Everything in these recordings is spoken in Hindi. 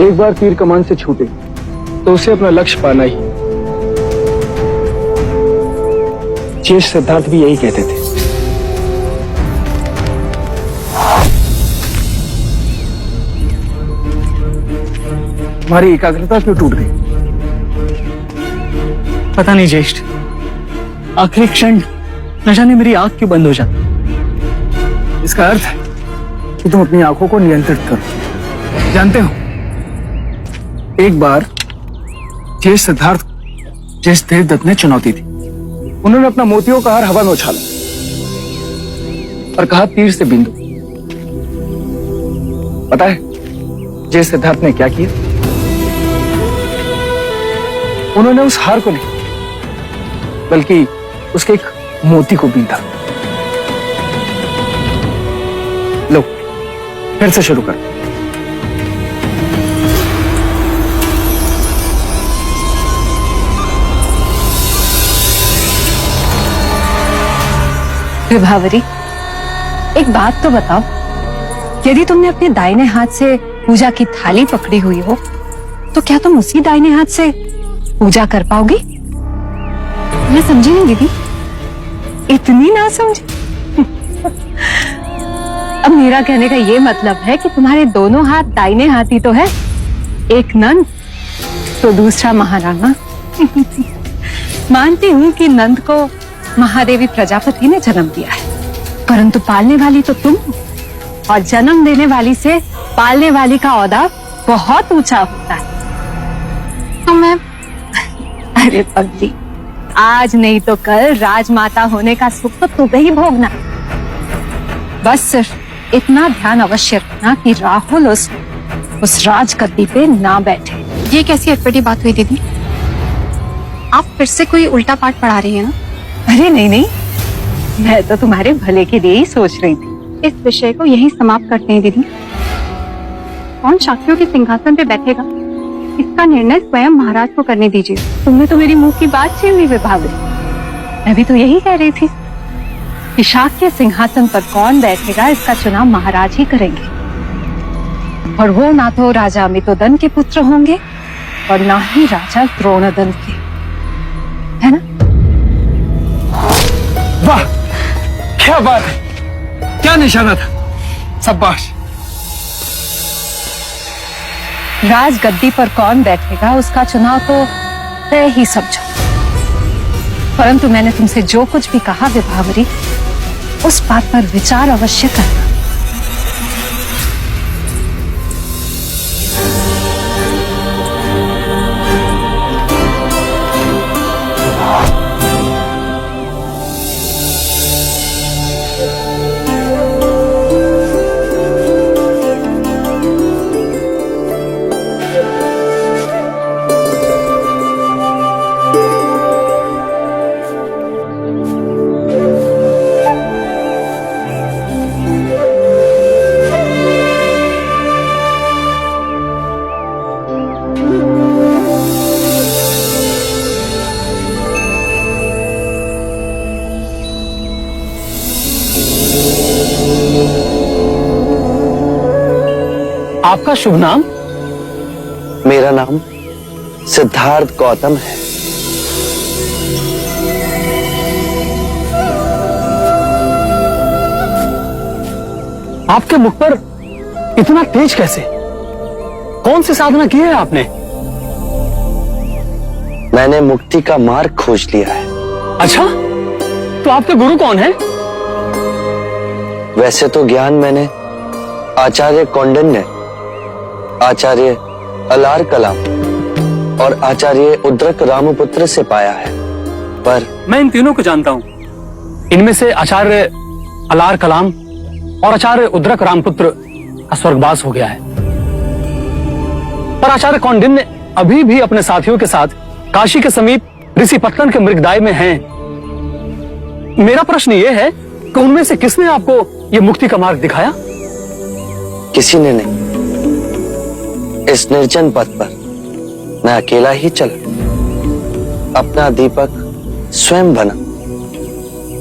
एक बार तीर कमान से छूटे तो उसे अपना लक्ष्य पाना ही। ज्येष्ठ सिद्धार्थ भी यही कहते थे। हमारी एकाग्रता क्यों टूट गई? पता नहीं ज्येष्ठ, आखिरी क्षण न जाने मेरी आंख क्यों बंद हो जाती। इसका अर्थ है कि तुम अपनी आंखों को नियंत्रित करो। जानते हो, एक बार ज्येष्ठ सिद्धार्थ ज्येष्ठ देवदत्त ने चुनौती दी। उन्होंने अपना मोतियों का हार हवा में उछाला और कहा तीर से बिंदु। पता है ज्येष्ठ सिद्धार्थ ने क्या किया? उन्होंने उस हार को नहीं बल्कि उसके एक मोती को बींधा। लो फिर से शुरू कर। विभावरी, एक बात तो बताओ, यदि तुमने अपने दाहिने हाथ से पूजा की थाली पकड़ी हुई हो तो क्या तुम उसी दाहिने हाथ से पूजा कर पाओगी? मैं समझी नहीं दीदी, इतनी ना समझी। अब मेरा कहने का ये मतलब है कि तुम्हारे दोनों हाथ दाहिने हाथी तो है, एक नंद तो दूसरा महाराणा। मानती हूं कि नंद को महादेवी प्रजापति ने जन्म दिया है, परंतु पालने वाली तो तुम, और जन्म देने वाली से पालने वाली का औहदा बहुत ऊंचा होता है। तो मैं, अरे पगली, आज नहीं तो कल राजमाता होने का सुख तो तुम्हें ही भोगना। बस सिर्फ इतना ध्यान अवश्य रखना कि राहुल उस राजगद्दी पे ना बैठे। ये कैसी अटपटी बात हुई दीदी? आप फिर से कोई उल्टा पाठ पढ़ा रही हैं ना? अरे नहीं नहीं, मैं तो तुम्हारे भले के लिए ही सोच रही थी। इस विषय को यही समाप्त करते हैं दीदी। कौन शाक्यों के सिंहासन पे बैठेगा, इसका निर्णय स्वयं महाराज को करने दीजिए। तुमने तो मेरी मुंह की बात छीन ली विभावरी। मैं भी तो यही कह रही थी कि शाक्य सिंहासन पर कौन बैठेगा इसका चुनाव महाराज ही करेंगे, और वो ना तो राजा अमितोदन के पुत्र होंगे और ना ही राजा द्रोणोदन के, है ना? वाह, क्या बात है, क्या निशाना था, शाबाश। राजगद्दी पर कौन बैठेगा उसका चुनाव तो तय ही समझो, परंतु मैंने तुमसे जो कुछ भी कहा विभावरी, उस बात पर विचार अवश्य करना। आपका शुभ नाम? मेरा नाम सिद्धार्थ गौतम है। आपके मुख पर इतना तेज कैसे? कौन सी साधना की है आपने? मैंने मुक्ति का मार्ग खोज लिया है। अच्छा, तो आपके गुरु कौन है? वैसे तो ज्ञान मैंने आचार्य कौंडिन्य, आचार्य अलार कलाम और आचार्य उद्रक रामपुत्र से पाया है, पर मैं इन तीनों को जानता हूं। इनमें से आचार्य अलार कलाम और आचार्य उद्रक रामपुत्र का स्वर्गवास हो गया है, पर आचार्य कौंडिन्य अभी भी अपने साथियों के साथ काशी के समीप ऋषिपत्तन के मृगदाय में हैं। मेरा प्रश्न यह है कि उनमें से किसने आपको यह मुक्ति का मार्ग दिखाया? किसी ने नहीं। इस निर्जन पथ पर मैं अकेला ही चला, अपना दीपक स्वयं बना।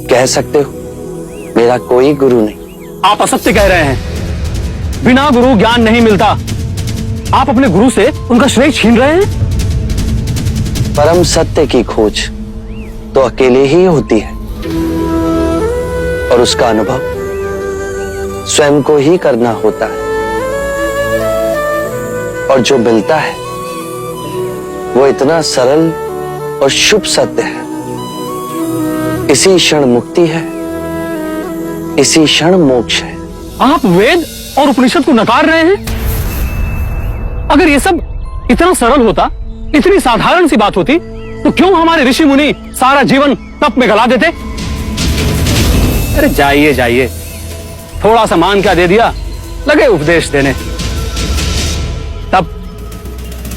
कह सकते हो मेरा कोई गुरु नहीं। आप असत्य कह रहे हैं। बिना गुरु ज्ञान नहीं मिलता। आप अपने गुरु से उनका श्रेय छीन रहे हैं? परम सत्य की खोज तो अकेले ही होती है और उसका अनुभव स्वयं को ही करना होता है। और जो मिलता है वो इतना सरल और शुभ सत्य है। इसी क्षण मुक्ति है, इसी क्षण मोक्ष है। आप वेद और उपनिषद को नकार रहे हैं? अगर ये सब इतना सरल होता, इतनी साधारण सी बात होती, तो क्यों हमारे ऋषि मुनि सारा जीवन तप में गला देते? अरे जाइए जाइए, थोड़ा सा मान क्या दे दिया, लगे उपदेश देने। तप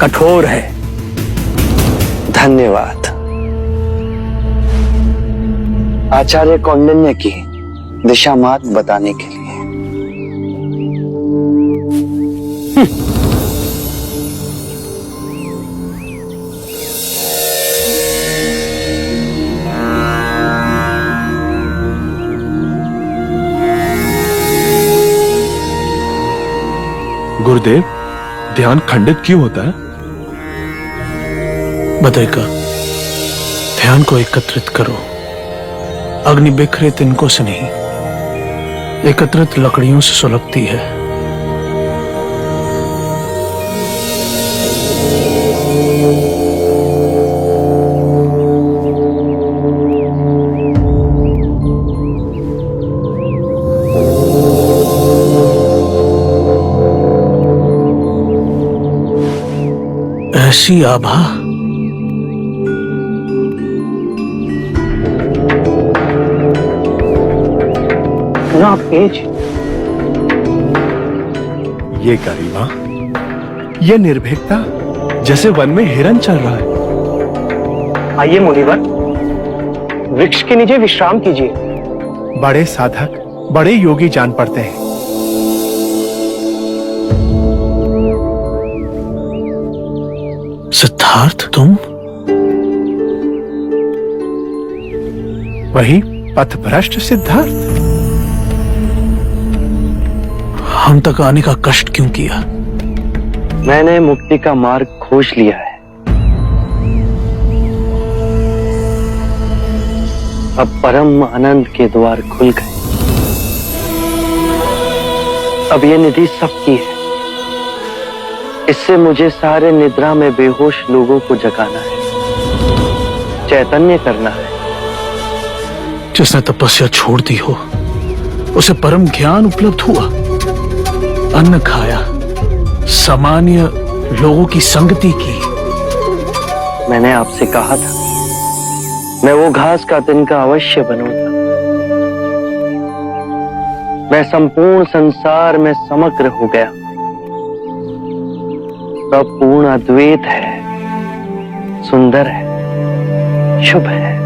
कठोर है। धन्यवाद आचार्य कौंडिन्य की दिशा मार्ग बताने के लिए। गुरुदेव, ध्यान खंडित क्यों होता है? बताएगा, ध्यान को एकत्रित करो। अग्नि बिखरे तिनकों से नहीं, एकत्रित लकड़ियों से सुलगती है। ऐसी आभा ये गरिमा, ये निर्भीकता, जैसे वन में हिरन चल रहा है। आइए मुनिवर, वृक्ष के नीचे विश्राम कीजिए। बड़े साधक, बड़े योगी जान पड़ते हैं। सिद्धार्थ, तुम? वही पथभ्रष्ट सिद्धार्थ। हम तक आने का कष्ट क्यों किया? मैंने मुक्ति का मार्ग खोज लिया है। अब परम आनंद के द्वार खुल गए। अब ये निधि सबकी है। इससे मुझे सारे निद्रा में बेहोश लोगों को जगाना है, चैतन्य करना है। जिसने तपस्या छोड़ दी हो, उसे परम ज्ञान उपलब्ध हुआ। अन्न खाया, सामान्य लोगों की संगति की। मैंने आपसे कहा था, मैं वो घास का तिनका अवश्य बनूंगा। मैं संपूर्ण संसार में समग्र हो गया। सब पूर्ण अद्वैत है, सुंदर है, शुभ है,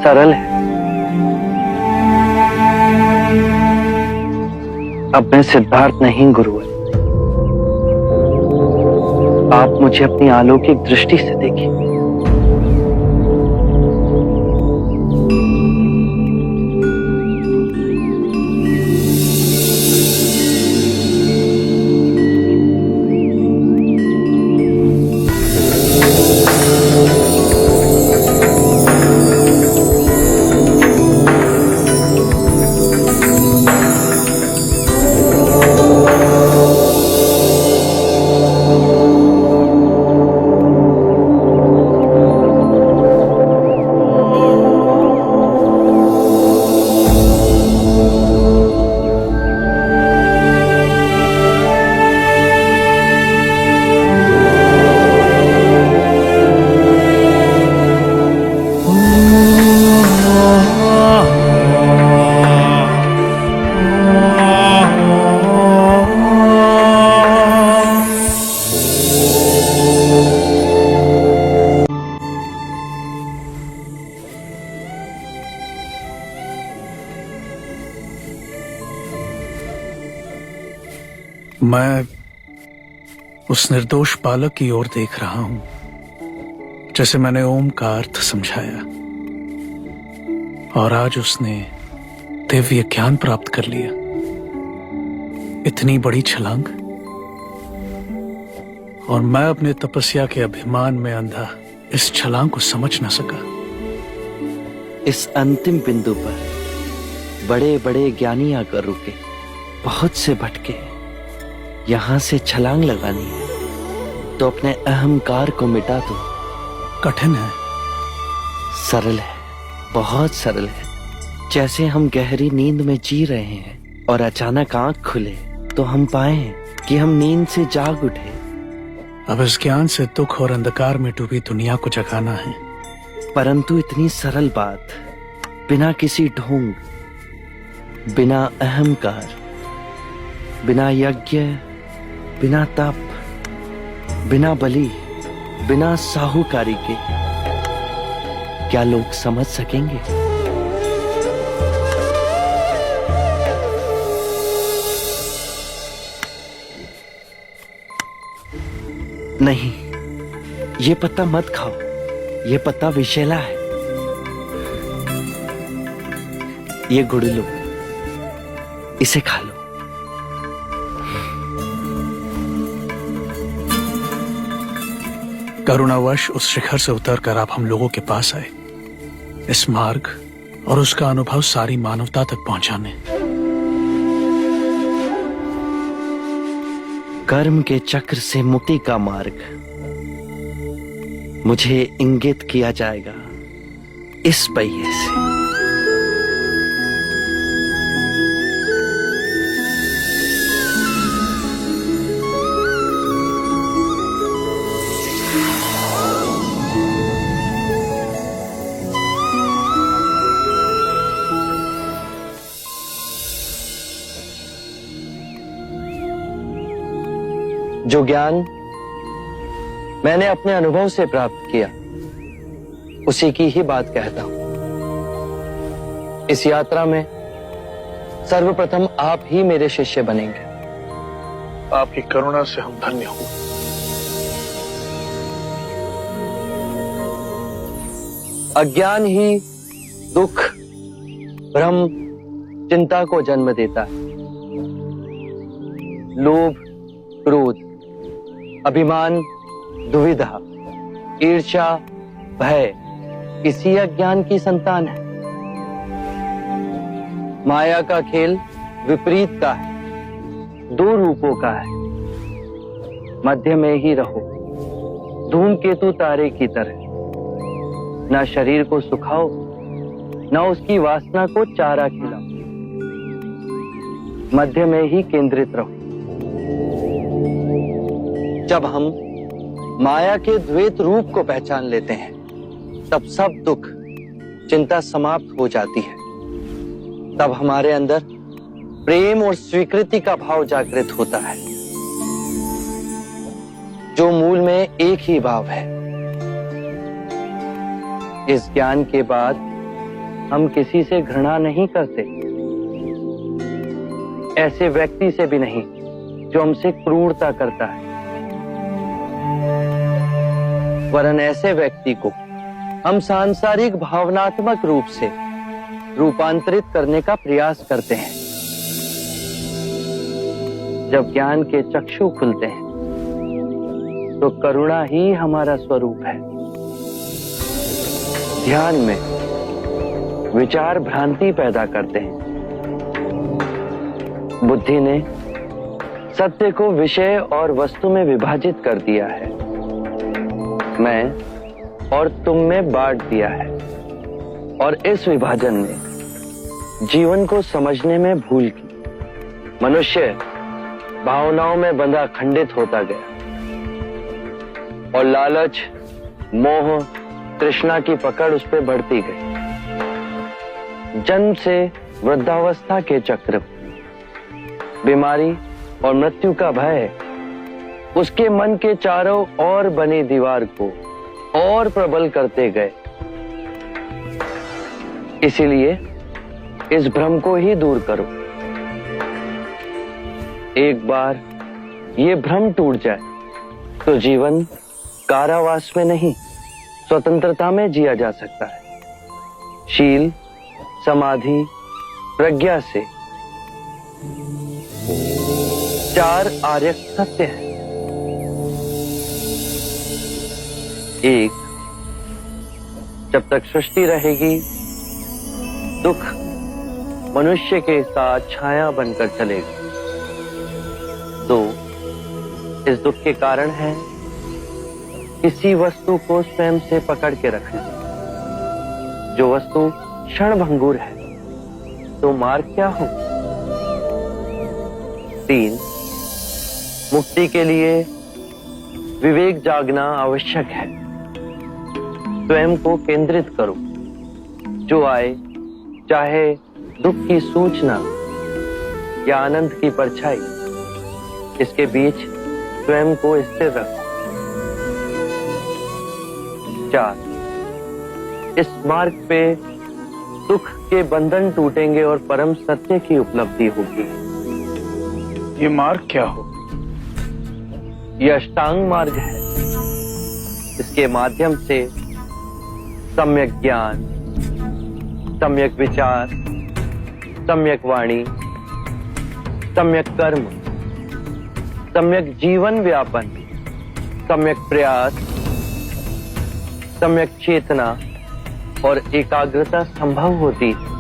सरल है। अब मैं सिद्धार्थ नहीं गुरुवर। आप मुझे अपनी अलौकिक दृष्टि से देखिए। मैं उस निर्दोष बालक की ओर देख रहा हूं, जैसे मैंने ओम का अर्थ समझाया, और आज उसने दिव्य ज्ञान प्राप्त कर लिया। इतनी बड़ी छलांग और मैं अपने तपस्या के अभिमान में अंधा इस छलांग को समझ न सका। इस अंतिम बिंदु पर बड़े बड़े ज्ञानी आकर रुके, बहुत से भटके। यहां से छलांग लगानी है तो अपने अहंकार को मिटा दो। कठिन है। सरल है, बहुत सरल है। जैसे हम गहरी नींद में जी रहे हैं और अचानक आंख खुले तो हम पाए कि हम नींद से जाग उठे। अब इस ज्ञान से दुख और अंधकार में डूबी दुनिया को जगाना है। परंतु इतनी सरल बात, बिना किसी ढोंग, बिना अहंकार, बिना यज्ञ, बिना तप, बिना बलि, बिना साहूकारी के क्या लोग समझ सकेंगे? नहीं, ये पत्ता मत खाओ, ये पत्ता विषैला है। ये गुड़ लो, इसे खा लो। करुणावश उस शिखर से उतरकर आप हम लोगों के पास आए, इस मार्ग और उसका अनुभव सारी मानवता तक पहुंचाने। कर्म के चक्र से मुक्ति का मार्ग मुझे इंगित किया जाएगा इस पहिए से। जो ज्ञान मैंने अपने अनुभव से प्राप्त किया, उसी की ही बात कहता हूं। इस यात्रा में सर्वप्रथम आप ही मेरे शिष्य बनेंगे। आपकी करुणा से हम धन्य हुए। अज्ञान ही दुख, भ्रम, चिंता को जन्म देता है। लोभ, क्रोध, अभिमान, दुविधा, ईर्ष्या, भय इसी अज्ञान की संतान है। माया का खेल विपरीत का है, दो रूपों का है। मध्य में ही रहो, धूमकेतु तारे की तरह। ना शरीर को सुखाओ, ना उसकी वासना को चारा खिलाओ। मध्य में ही केंद्रित रहो। जब हम माया के द्वैत रूप को पहचान लेते हैं, तब सब दुख, चिंता समाप्त हो जाती है। तब हमारे अंदर प्रेम और स्वीकृति का भाव जागृत होता है, जो मूल में एक ही भाव है। इस ज्ञान के बाद हम किसी से घृणा नहीं करते, ऐसे व्यक्ति से भी नहीं जो हमसे क्रूरता करता है, वरन ऐसे व्यक्ति को हम सांसारिक भावनात्मक रूप से रूपांतरित करने का प्रयास करते हैं। जब ज्ञान के चक्षु खुलते हैं, तो करुणा ही हमारा स्वरूप है। ध्यान में विचार भ्रांति पैदा करते हैं। बुद्धि ने सत्य को विषय और वस्तु में विभाजित कर दिया है, मैं और तुम में बांट दिया है। और इस विभाजन ने जीवन को समझने में भूल की। मनुष्य भावनाओं में बंधा खंडित होता गया और लालच, मोह, तृष्णा की पकड़ उस पर बढ़ती गई। जन्म से वृद्धावस्था के चक्र, बीमारी और मृत्यु का भय उसके मन के चारों ओर बनी दीवार को और प्रबल करते गए। इसीलिए इस भ्रम को ही दूर करो। एक बार ये भ्रम टूट जाए तो जीवन कारावास में नहीं, स्वतंत्रता में जिया जा सकता है। शील, समाधि, प्रज्ञा से चार आर्य सत्य है। एक, जब तक सृष्टि रहेगी दुख मनुष्य के साथ छाया बनकर चलेगा। दो, इस दुख के कारण है किसी वस्तु को स्वयं से पकड़ के रखना। जो वस्तु क्षणभंगुर है तो मार्ग क्या हो। तीन, मुक्ति के लिए विवेक जागना आवश्यक है। स्वयं को केंद्रित करो, जो आए, चाहे दुख की सूचना या आनंद की परछाई, इसके बीच स्वयं को स्थिर रखो। चार, इस मार्ग पे दुख के बंधन टूटेंगे और परम सत्य की उपलब्धि होगी। ये मार्ग क्या हो? ये अष्टांग मार्ग है। इसके माध्यम से सम्यक ज्ञान, सम्यक विचार, सम्यक वाणी, सम्यक कर्म, सम्यक जीवन व्यापन, सम्यक प्रयास, सम्यक चेतना और एकाग्रता संभव होती है।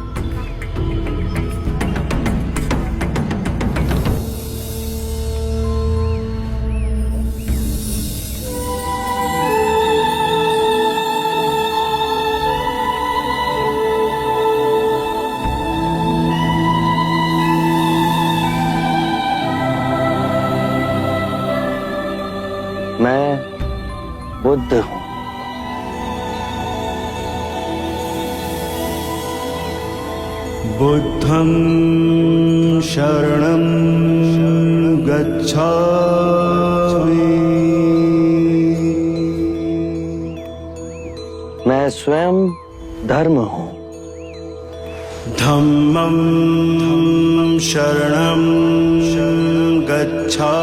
मैं बुद्ध हूं। बुद्धं शरणं गच्छामि। मैं स्वयं धर्म हूं। धम्मं शरणं गच्छामि।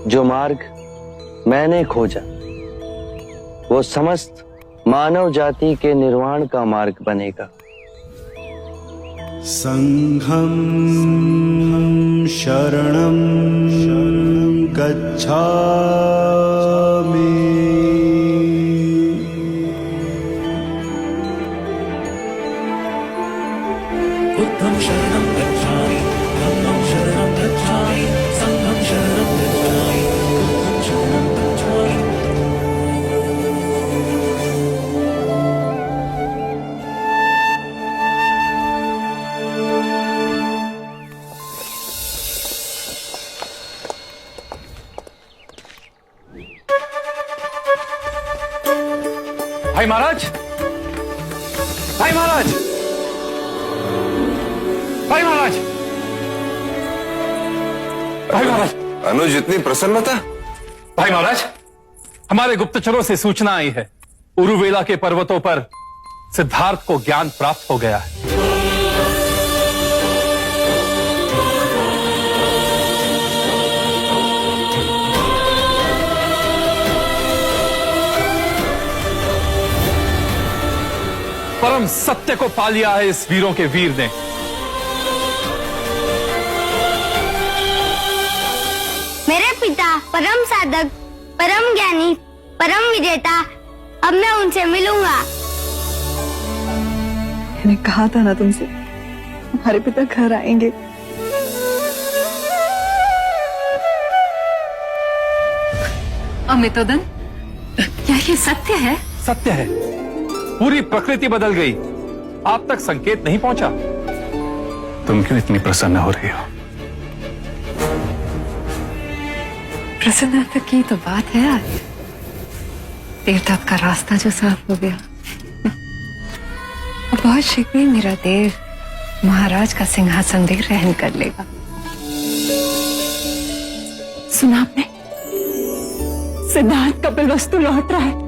जो मार्ग मैंने खोजा वो समस्त मानव जाति के निर्वाण का मार्ग बनेगा। संघं शरणं गच्छामि। बुद्धं शरणं गच्छामि, धम्मं शरणं गच्छामि, संघं शरणं गच्छामि, बुद्धं शरणं गच्छामि। भाई महाराज, भाई महाराज, भाई महाराज, भाई महाराज। अनुज, इतनी प्रसन्नता? भाई महाराज, हमारे गुप्तचरों से सूचना आई है, उरुवेला के पर्वतों पर सिद्धार्थ को ज्ञान प्राप्त हो गया है। परम सत्य को पा लिया है इस वीरों के वीर ने। मेरे पिता परम साधक, परम ज्ञानी, परम विजेता, अब मैं उनसे मिलूंगा। मैंने कहा था ना तुमसे, हमारे पिता घर आएंगे। अमितोदन, क्या ये सत्य है? सत्य है। पूरी प्रकृति बदल गई, आप तक संकेत नहीं पहुंचा। तुम क्यों इतनी प्रसन्न हो रही हो? प्रसन्नता की तो बात है आज। देवदत्त का रास्ता जो साफ हो गया, अब बहुत शीघ्र ही मेरा देव महाराज का सिंहासन भी ग्रहण कर लेगा। सुना आपने? सिद्धार्थ कपिलवस्तु लौट रहा है।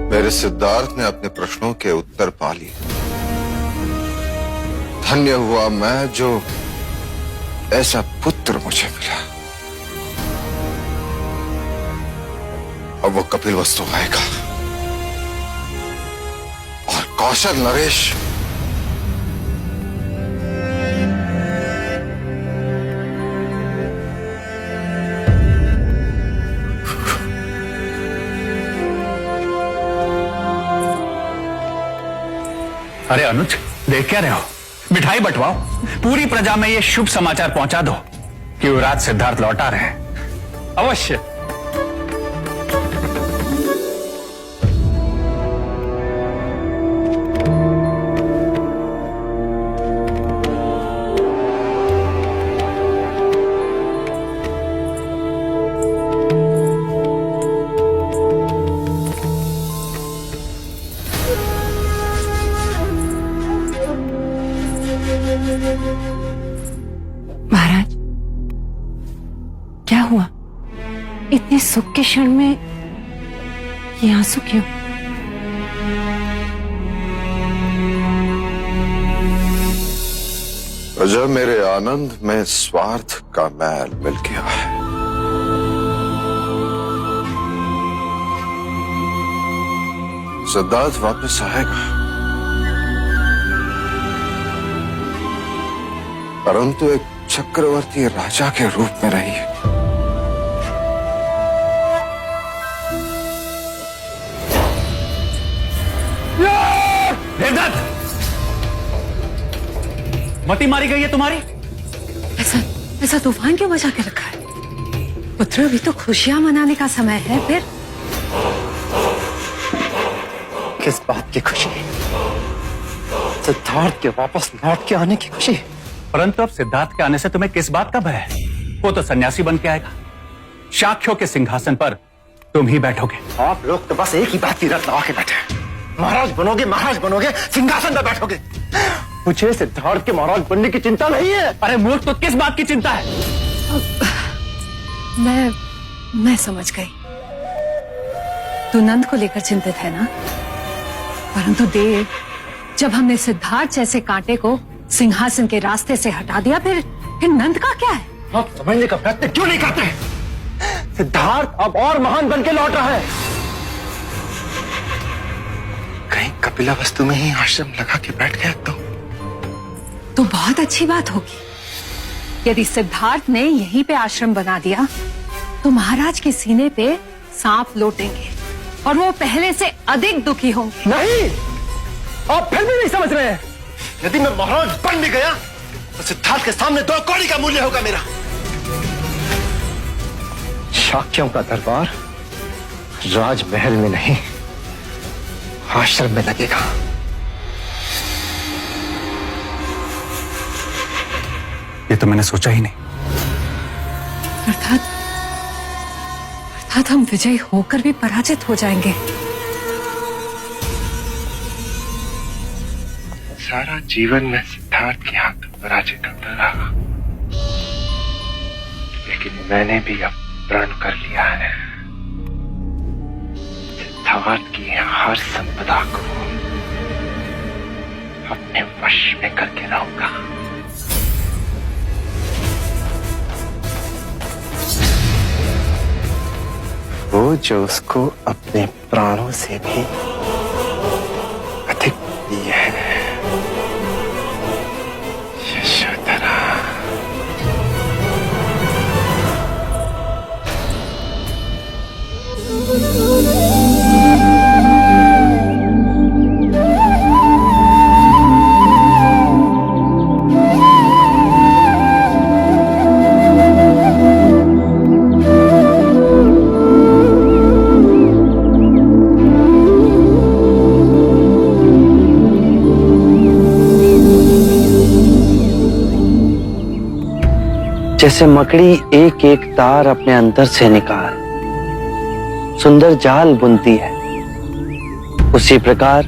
मेरे सिद्धार्थ ने अपने प्रश्नों के उत्तर पा लिए। धन्य हुआ मैं जो ऐसा पुत्र मुझे मिला। अब वो कपिलवस्तु आएगा और कौशल नरेश अरे अनुज, देख क्या रहे हो? मिठाई बंटवाओ, पूरी प्रजा में ये शुभ समाचार पहुंचा दो कि युवराज सिद्धार्थ लौट आ रहे हैं। अवश्य। महाराज, क्या हुआ? इतने सुख के क्षण में ये आंसू क्यों? प्रजा मेरे आनंद में स्वार्थ का मैल मिल गया है। सिद्धार्थ वापस आएगा, परंतु एक चक्रवर्ती राजा के रूप में रही है। देवदत्त, मती मारी गई है तुम्हारी? ऐसा तूफान क्यों मचा के रखा है? पुत्र, अभी तो खुशियां मनाने का समय है। फिर किस बात की खुशी? सिद्धार्थ के वापस लौट के आने की खुशी। परंतु अब सिद्धार्थ के आने से तुम्हें किस बात का भय है? वो तो सन्यासी बन के आएगा। शाक्यों के सिंहासन पर तुम ही बैठोगे। आप लोग तो बस एक ही बात की रट लगा के बैठे। महाराज बनोगे, सिंहासन पर बैठोगे। मुझे सिद्धार्थ के महाराज बनने की चिंता नहीं है। अरे मूर्ख, तो किस बात की चिंता है? मैं समझ गई। तू नंद को लेकर चिंतित है ना? परंतु देव, जब हमने सिद्धार्थ जैसे कांटे को सिंहासन के रास्ते से हटा दिया, फिर नंद का क्या है? आप समझने का प्रयत्न क्यों नहीं करते? सिद्धार्थ अब और महान बन के लौट रहा है। कहीं कपिला वस्तु में ही आश्रम लगा के बैठ गया तो बहुत अच्छी बात होगी। यदि सिद्धार्थ ने यहीं पे आश्रम बना दिया तो महाराज के सीने पे सांप लौटेंगे और वो पहले से अधिक दुखी होंगे। नहीं, आप फिर भी नहीं समझ रहे हैं। यदि मैं महाराज बन भी गया तो सिद्धार्थ के सामने 2 कौड़ी का मूल्य होगा मेरा। शाक्यों का दरबार राजमहल में नहीं, आश्रम में लगेगा। ये तो मैंने सोचा ही नहीं। अर्थात हम विजयी होकर भी पराजित हो जाएंगे। सारा जीवन में सिद्धार्थ के हाथ पराजित होता रहा, लेकिन मैंने भी अब प्रण कर लिया है। सिद्धार्थ की हर संपदा को अपने वश में करके रहूंगा। वो जो उसको अपने प्राणों से भी अधिक प्रिय है। यशोधरा, जैसे मकड़ी एक एक तार अपने अंदर से निकाल सुंदर जाल बुनती है, उसी प्रकार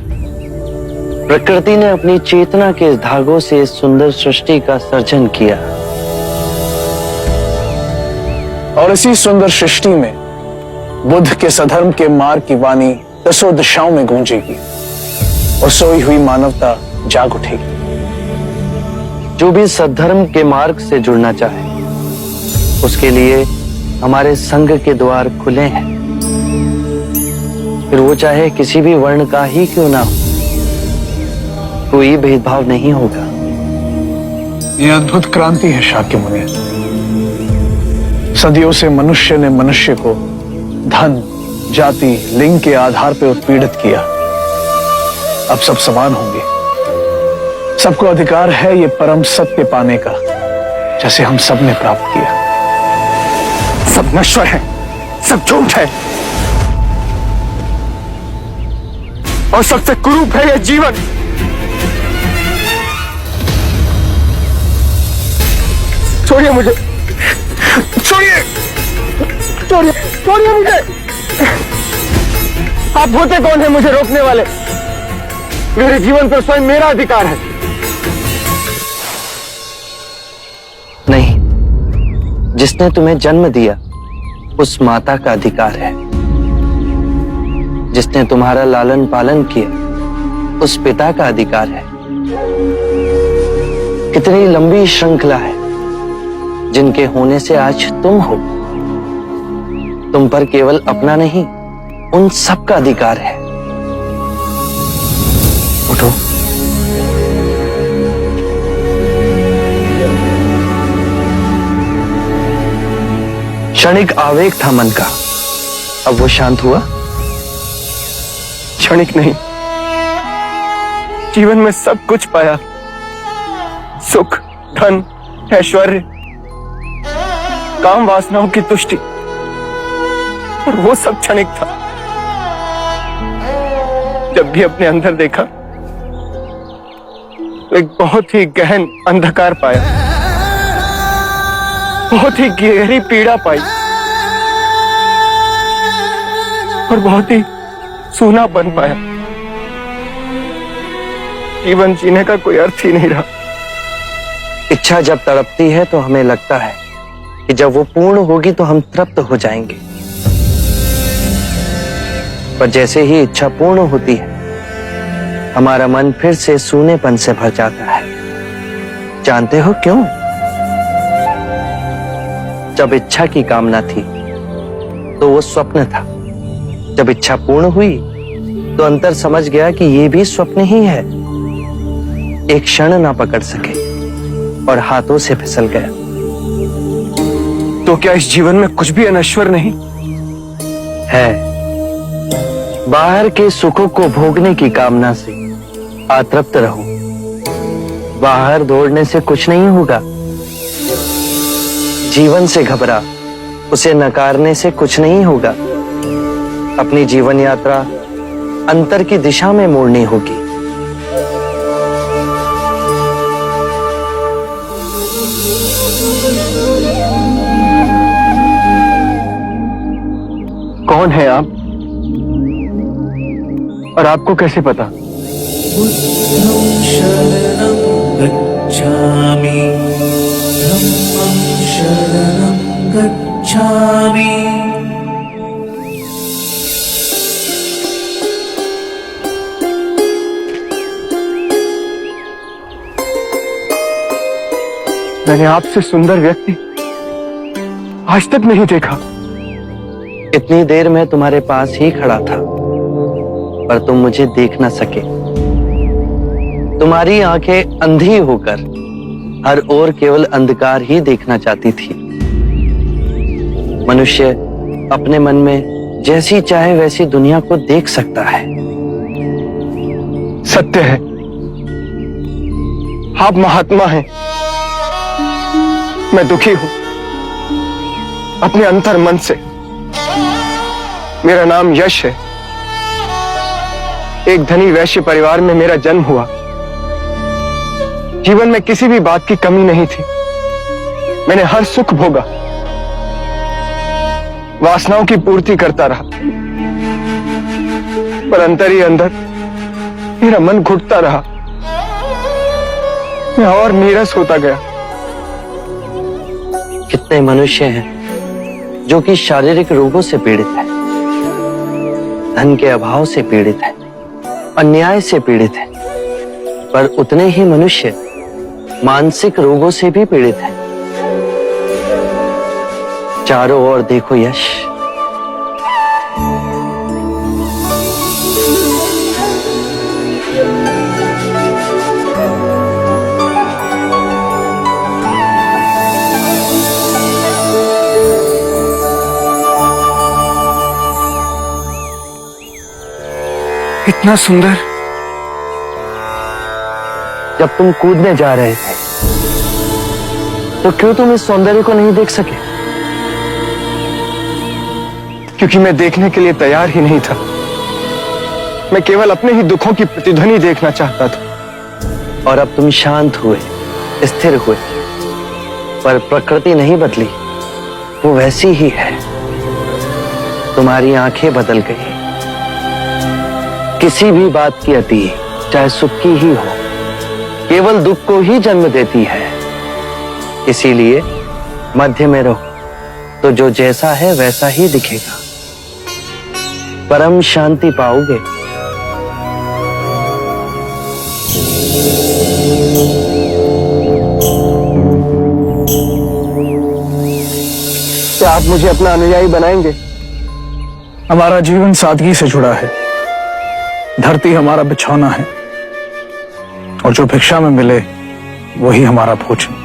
प्रकृति ने अपनी चेतना के इस धागों से इस सुंदर सृष्टि का सर्जन किया। और इसी सुंदर सृष्टि में बुद्ध के सधर्म के मार्ग की वाणी 10 दिशाओं में गूंजेगी और सोई हुई मानवता जाग उठेगी। जो भी सद्धर्म के मार्ग से जुड़ना चाहे उसके लिए हमारे संघ के द्वार खुले हैं। फिर वो चाहे किसी भी वर्ण का ही क्यों ना हो, कोई भेदभाव नहीं होगा। ये अद्भुत क्रांति है शाक्य मुनि। सदियों से मनुष्य ने मनुष्य को धन, जाति, लिंग के आधार पर उत्पीड़ित किया। अब सब समान होंगे। सबको अधिकार है ये परम सत्य पाने का, जैसे हम सब ने प्राप्त किया। सब नश्वर है, सब झूठ है और सबसे कुरूप है ये जीवन। छोड़िए मुझे, छोड़िए, छोड़िए, छोड़िए मुझे। आप होते कौन है मुझे रोकने वाले? मेरे जीवन पर स्वयं मेरा अधिकार है। नहीं, जिसने तुम्हें जन्म दिया उस माता का अधिकार है। जिसने तुम्हारा लालन पालन किया उस पिता का अधिकार है। कितनी लंबी श्रृंखला है जिनके होने से आज तुम हो। तुम पर केवल अपना नहीं, उन सब का अधिकार है। उठो। क्षणिक आवेग था मन का, अब वो शांत हुआ? क्षणिक नहीं, जीवन में सब कुछ पाया, सुख, धन, ऐश्वर्य, काम वासनाओं की तुष्टि, और वो सब क्षणिक था। जब भी अपने अंदर देखा तो एक बहुत ही गहन अंधकार पाया, बहुत ही गहरी पीड़ा पाई और बहुत ही सूना बन पाया। जीवन जीने का कोई अर्थ ही नहीं रहा। इच्छा जब तड़पती है तो हमें लगता है कि जब वो पूर्ण होगी तो हम तृप्त हो जाएंगे, पर जैसे ही इच्छा पूर्ण होती है हमारा मन फिर से सूनेपन से भर जाता है। जानते हो क्यों? जब इच्छा की कामना थी तो वो स्वप्न था। जब इच्छा पूर्ण हुई तो अंतर समझ गया कि ये भी स्वप्न ही है। एक क्षण ना पकड़ सके और हाथों से फिसल गया। तो क्या इस जीवन में कुछ भी अनश्वर नहीं है? बाहर के सुखों को भोगने की कामना से अतृप्त रहो। बाहर दौड़ने से कुछ नहीं होगा। जीवन से घबरा, उसे नकारने से कुछ नहीं होगा। अपनी जीवन यात्रा अंतर की दिशा में मोड़नी होगी। कौन है आप और आपको कैसे पता? बुद्धं शरणं गच्छामि, धम्मं शरणं गच्छामि। मैंने आपसे सुंदर व्यक्ति आज तक नहीं देखा। इतनी देर में तुम्हारे पास ही खड़ा था, पर तुम मुझे देख न सके। तुम्हारी आंखें अंधी होकर हर ओर केवल अंधकार ही देखना चाहती थी। मनुष्य अपने मन में जैसी चाहे वैसी दुनिया को देख सकता है। सत्य है, आप महात्मा हैं। मैं दुखी हूं अपने अंतर मन से। मेरा नाम यश है। एक धनी वैश्य परिवार में मेरा जन्म हुआ। जीवन में किसी भी बात की कमी नहीं थी। मैंने हर सुख भोगा, वासनाओं की पूर्ति करता रहा, पर अंतर ही अंदर मेरा मन घुटता रहा। मैं और नीरस होता गया। कितने मनुष्य हैं जो कि शारीरिक रोगों से पीड़ित है, धन के अभाव से पीड़ित है, अन्याय से पीड़ित है, पर उतने ही मनुष्य मानसिक रोगों से भी पीड़ित है। चारों ओर देखो यश, इतना सुंदर जब तुम कूदने जा रहे थे तो क्यों तुम इस सौंदर्य को नहीं देख सके? क्योंकि मैं देखने के लिए तैयार ही नहीं था। मैं केवल अपने ही दुखों की प्रतिध्वनि देखना चाहता था। और अब तुम शांत हुए, स्थिर हुए, पर प्रकृति नहीं बदली, वो वैसी ही है। तुम्हारी आंखें बदल गई। किसी भी बात की अति, चाहे सुख की ही हो, केवल दुख को ही जन्म देती है। इसीलिए मध्य में रहो, तो जो जैसा है वैसा ही दिखेगा। परम शांति पाओगे। क्या आप मुझे अपना अनुयायी बनाएंगे? हमारा जीवन सादगी से जुड़ा है। धरती हमारा बिछौना है और जो भिक्षा में मिले वही हमारा भोजन।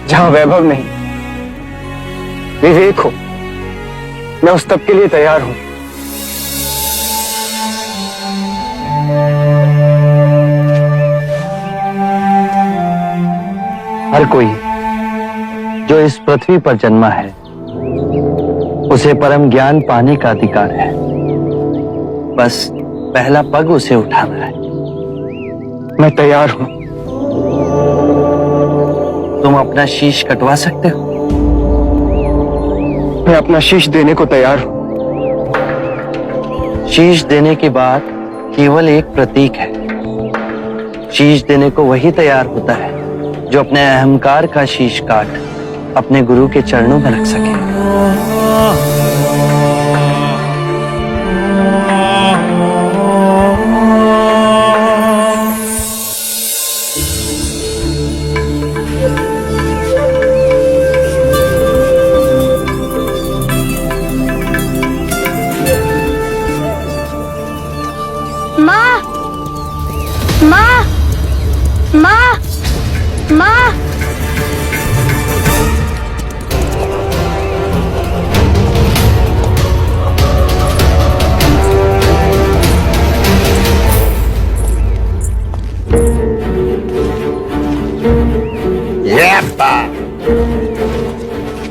जहां वैभव नहीं, विवेक हो, मैं उस तप के लिए तैयार हूं। हर कोई जो इस पृथ्वी पर जन्मा है उसे परम ज्ञान पाने का अधिकार है। बस पहला पग उसे उठाना है। मैं तैयार हूं। तुम अपना शीश कटवा सकते हो? मैं अपना शीश देने को तैयार हूं। शीश देने की बात केवल एक प्रतीक है। शीश देने को वही तैयार होता है जो अपने अहंकार का शीश काट अपने गुरु के चरणों में रख सके। माँ, माँ, माँ, माँ।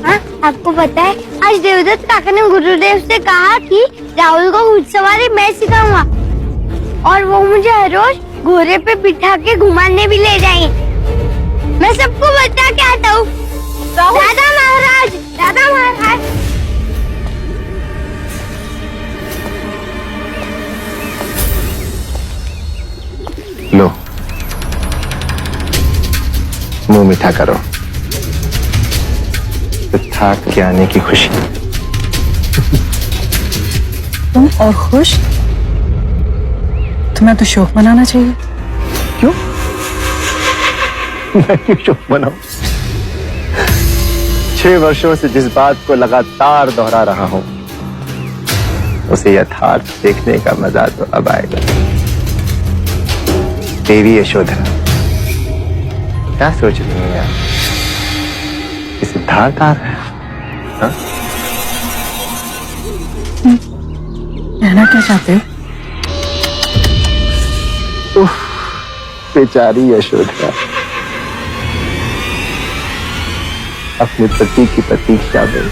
हाँ, आपको पता है आज देवदत्त काका ने गुरुदेव से कहा कि राहुल को घुड़सवारी मैं सिखाऊंगा और वो मुझे हर रोज घोड़े पे बिठा के घुमाने भी ले जाएंगे। मैं सबको बता के आता हूँ। दादा महाराज, दादा महाराज। लो, मुंह मीठा करो। थाक के आने की खुशी। तुम और खुश? तुम्हें तो शोक मनाना चाहिए। क्यों? मैं क्यों शोक मनाऊं? 6 वर्षों से जिस बात को लगातार दोहरा रहा हूं उसे यथार्थ देखने का मजा तो अब आएगा। देवी यशोधरा, क्या सोच रही है यार? कि सिद्धार्थ आ रहा है? हाँ? कहना क्या चाहते हो? बेचारी यशोधरा अपने पति की प्रतीक्षा में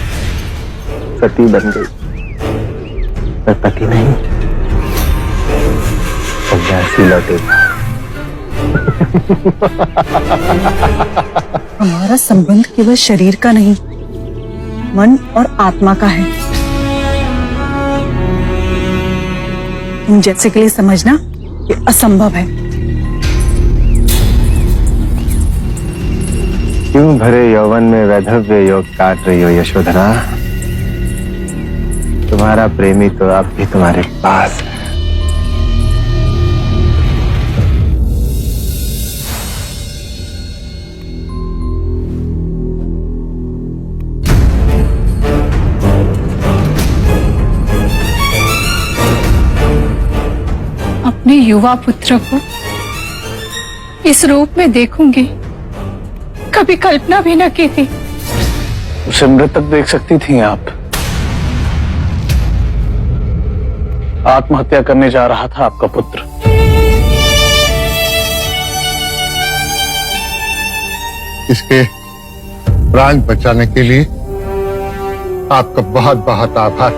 सती बन गई, पर पति नहीं, सन्यासी लौटेगा। हमारा संबंध केवल शरीर का नहीं, मन और आत्मा का है। तुम जैसे के लिए समझना ये असंभव है। क्यों भरे यौवन में वैधव्य योग काट रही हो यशोधरा? तुम्हारा प्रेमी तो अब भी तुम्हारे पास है। अपने युवा पुत्र को इस रूप में देखूंगी, कभी कल्पना भी न की थी। उसे मृतक देख सकती थी आप। आत्महत्या करने जा रहा था आपका पुत्र। इसके प्राण बचाने के लिए आपका बहुत बहुत आभार।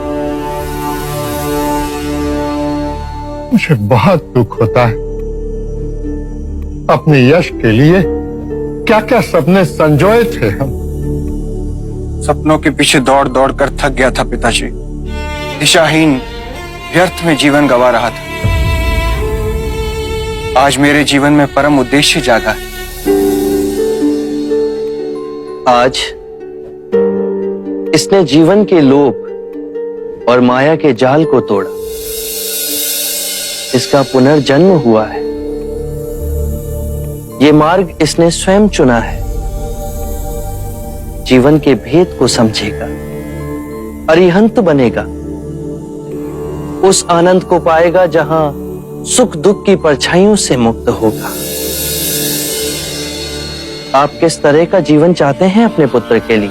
मुझे बहुत दुख होता है, अपने यश के लिए क्या क्या सपने संजोए थे हम। सपनों के पीछे दौड़ दौड़ कर थक गया था पिताजी। दिशाहीन व्यर्थ में जीवन गंवा रहा था। आज मेरे जीवन में परम उद्देश्य जागा है। आज इसने जीवन के लोभ और माया के जाल को तोड़ा। इसका पुनर्जन्म हुआ है। ये मार्ग इसने स्वयं चुना है। जीवन के भेद को समझेगा, अरिहंत बनेगा, उस आनंद को पाएगा जहां सुख दुख की परछाइयों से मुक्त होगा। आप किस तरह का जीवन चाहते हैं अपने पुत्र के लिए?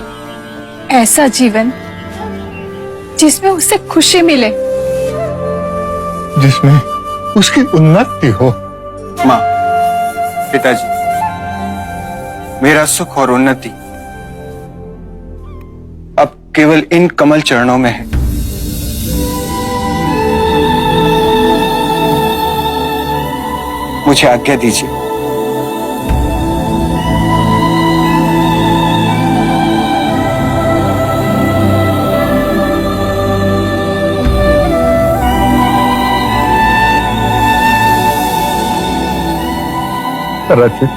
ऐसा जीवन जिसमें उसे खुशी मिले, जिसमें उसकी उन्नति हो। माँ, पिताजी, मेरा सुख और उन्नति अब केवल इन कमल चरणों में है। मुझे आज्ञा दीजिए। रचित,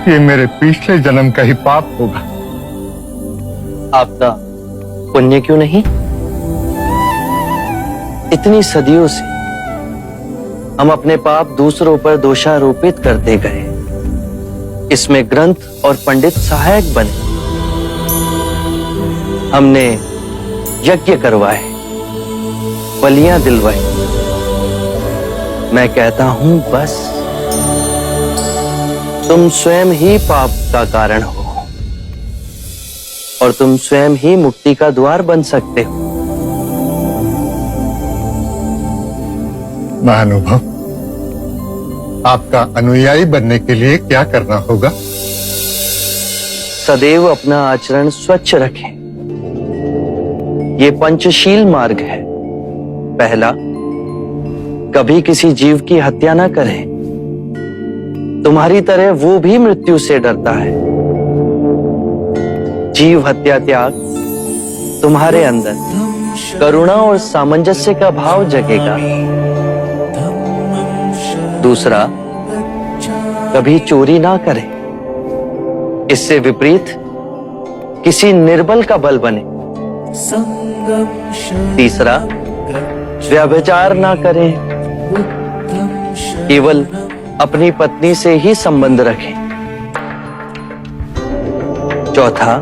ये मेरे पिछले जन्म का ही पाप होगा। आपका पुण्य क्यों नहीं? इतनी सदियों से हम अपने पाप दूसरों पर दोषारोपित करते गए। इसमें ग्रंथ और पंडित सहायक बने। हमने यज्ञ करवाए, बलियां दिलवाई। मैं कहता हूं बस तुम स्वयं ही पाप का कारण हो और तुम स्वयं ही मुक्ति का द्वार बन सकते हो। महानुभव, आपका अनुयायी बनने के लिए क्या करना होगा? सदैव अपना आचरण स्वच्छ रखें। ये पंचशील मार्ग है। पहला, कभी किसी जीव की हत्या ना करें। तुम्हारी तरह वो भी मृत्यु से डरता है। जीव हत्या त्याग तुम्हारे अंदर करुणा और सामंजस्य का भाव जगेगा। दूसरा, कभी चोरी ना करें। इससे विपरीत किसी निर्बल का बल बने। तीसरा, व्यभिचार ना करें। केवल अपनी पत्नी से ही संबंध रखें। चौथा,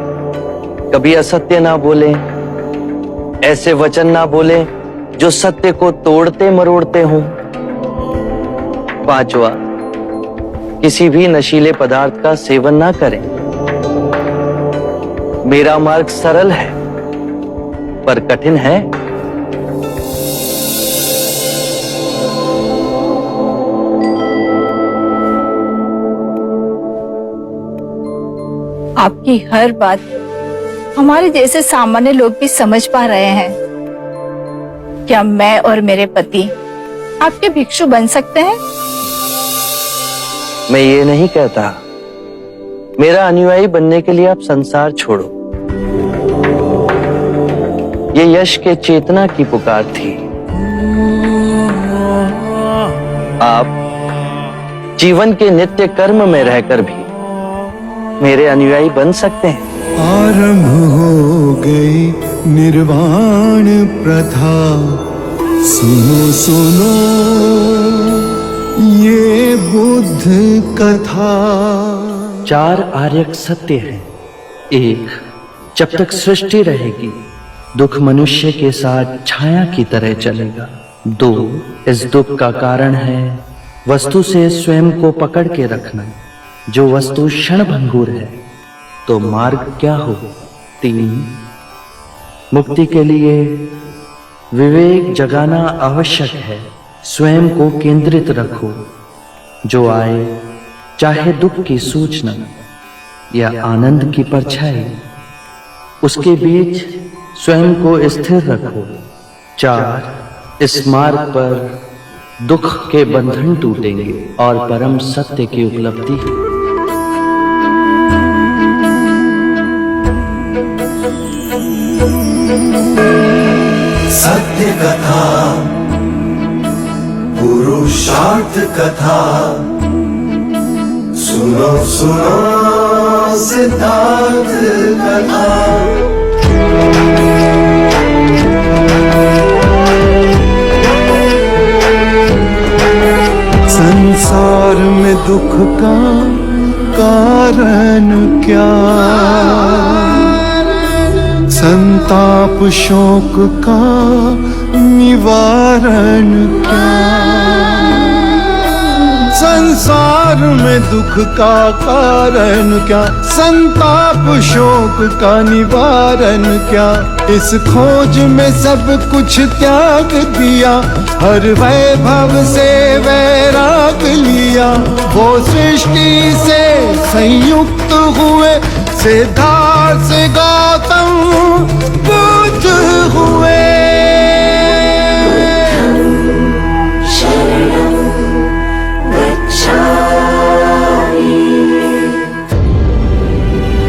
कभी असत्य ना बोलें। ऐसे वचन ना बोलें जो सत्य को तोड़ते मरोड़ते हों। पांचवा, किसी भी नशीले पदार्थ का सेवन ना करें। मेरा मार्ग सरल है पर कठिन है। आपकी हर बात हमारे जैसे सामान्य लोग भी समझ पा रहे हैं। क्या मैं और मेरे पति आपके भिक्षु बन सकते हैं? मैं ये नहीं कहता। मेरा अनुयायी बनने के लिए आप संसार छोड़ो। ये यश के चेतना की पुकार थी। आप जीवन के नित्य कर्म में रहकर भी मेरे अनुयायी बन सकते हैं। आरंभ हो गई निर्वाण प्रथा, सुनो सुनो ये बुद्ध कथा। चार आर्यक सत्य हैं। एक, जब तक सृष्टि रहेगी दुख मनुष्य के साथ छाया की तरह चलेगा। दो, इस दुख का कारण है वस्तु से स्वयं को पकड़ के रखना। जो वस्तु क्षणभंगुर है तो मार्ग क्या हो? तीन, मुक्ति के लिए विवेक जगाना आवश्यक है। स्वयं को केंद्रित रखो। जो आए चाहे दुख की सूचना। या आनंद की परछाई, उसके बीच स्वयं को स्थिर रखो। 4 इस मार्ग पर दुख के बंधन टूटेंगे और परम सत्य की उपलब्धि। सत्य कथा, पुरुषार्थ कथा, सुनो सुनो सिद्धार्थ कथा। संसार में दुख का कारण क्या, संताप शोक का निवारण क्या। संसार में दुख का कारण क्या, संताप शोक का निवारण क्या। इस खोज में सब कुछ त्याग दिया, हर वैभव से वैराग लिया। वो सृष्टि से संयुक्त हुए, सिद्धार्थ से गौतम बुद्ध हुए।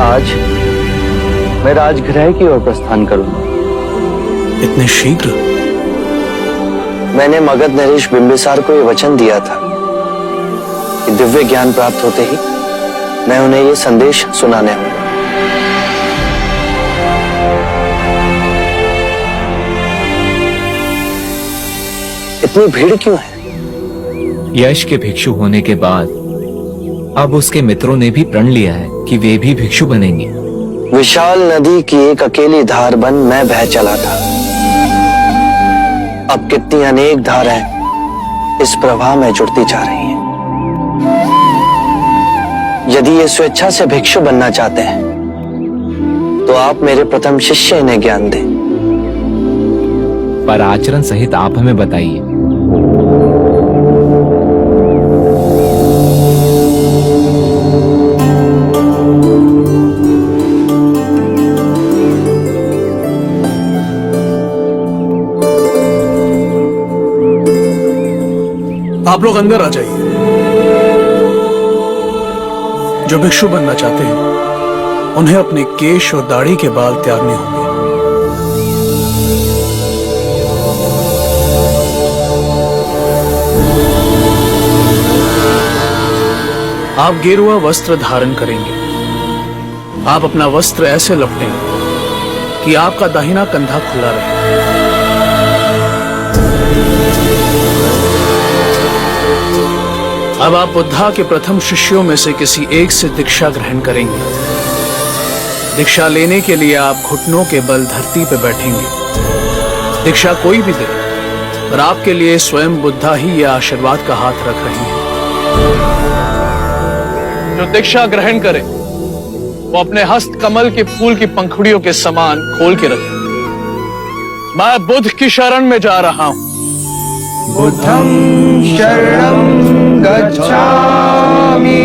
आज मैं राजगृह की ओर प्रस्थान करूंगा। इतने शीघ्र? मैंने मगध नरेश बिंबिसार को यह वचन दिया था कि दिव्य ज्ञान प्राप्त होते ही मैं उन्हें यह संदेश सुनाने आऊंगा। इतनी भीड़ क्यों है? यश के भिक्षु होने के बाद अब उसके मित्रों ने भी प्रण लिया है कि वे भी भिक्षु बनेंगे। विशाल नदी की एक अकेली धार बन मैं बह चला था। अब कितनी अनेक धाराएं इस प्रवाह में जुड़ती जा रही हैं। यदि ये स्वेच्छा से भिक्षु बनना चाहते हैं तो आप मेरे प्रथम शिष्य इन्हें ज्ञान दें। पर आचरण सहित आप हमें बताइए। आप लोग अंदर आ जाइए। जो भिक्षु बनना चाहते हैं उन्हें अपने केश और दाढ़ी के बाल त्यागने होंगे। आप गेरुआ वस्त्र धारण करेंगे। आप अपना वस्त्र ऐसे लपेटें कि आपका दाहिना कंधा खुला रहे। अब आप बुद्धा के प्रथम शिष्यों में से किसी एक से दीक्षा ग्रहण करेंगे। दीक्षा लेने के लिए आप घुटनों के बल धरती पर बैठेंगे। दीक्षा कोई भी दे, पर आपके लिए स्वयं बुद्धा ही यह आशीर्वाद का हाथ रख रहे हैं। जो दीक्षा ग्रहण करे वो अपने हस्त कमल के फूल की पंखुड़ियों के समान खोल के रखे। मैं बुद्ध की शरण में जा रहा हूं। बुद्धं शरणं गच्छामि।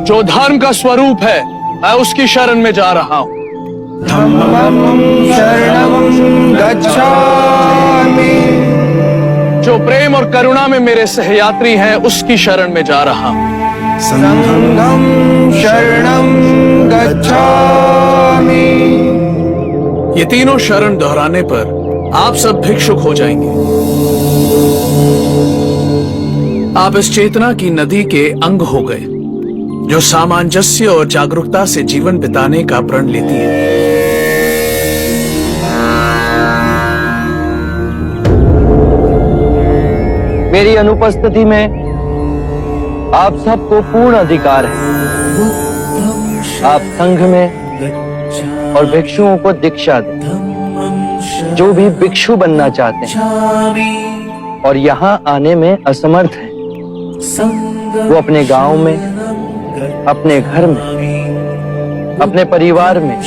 जो धर्म का स्वरूप है मैं उसकी शरण में जा रहा हूं। धम्मं शरणं गच्छामि। जो प्रेम और करुणा में मेरे सहयात्री हैं उसकी शरण में जा रहा हूं। संघं शरणं गच्छामि। ये तीनों शरण दोहराने पर आप सब भिक्षुक हो जाएंगे। आप इस चेतना की नदी के अंग हो गए जो सामंजस्य और जागरूकता से जीवन बिताने का प्रण लेती है। मेरी अनुपस्थिति में आप सबको पूर्ण अधिकार है। आप संघ में और भिक्षुओं को दीक्षा दें। जो भी भिक्षु बनना चाहते हैं और यहाँ आने में असमर्थ हैं, वो अपने गांव में, अपने घर में, अपने परिवार में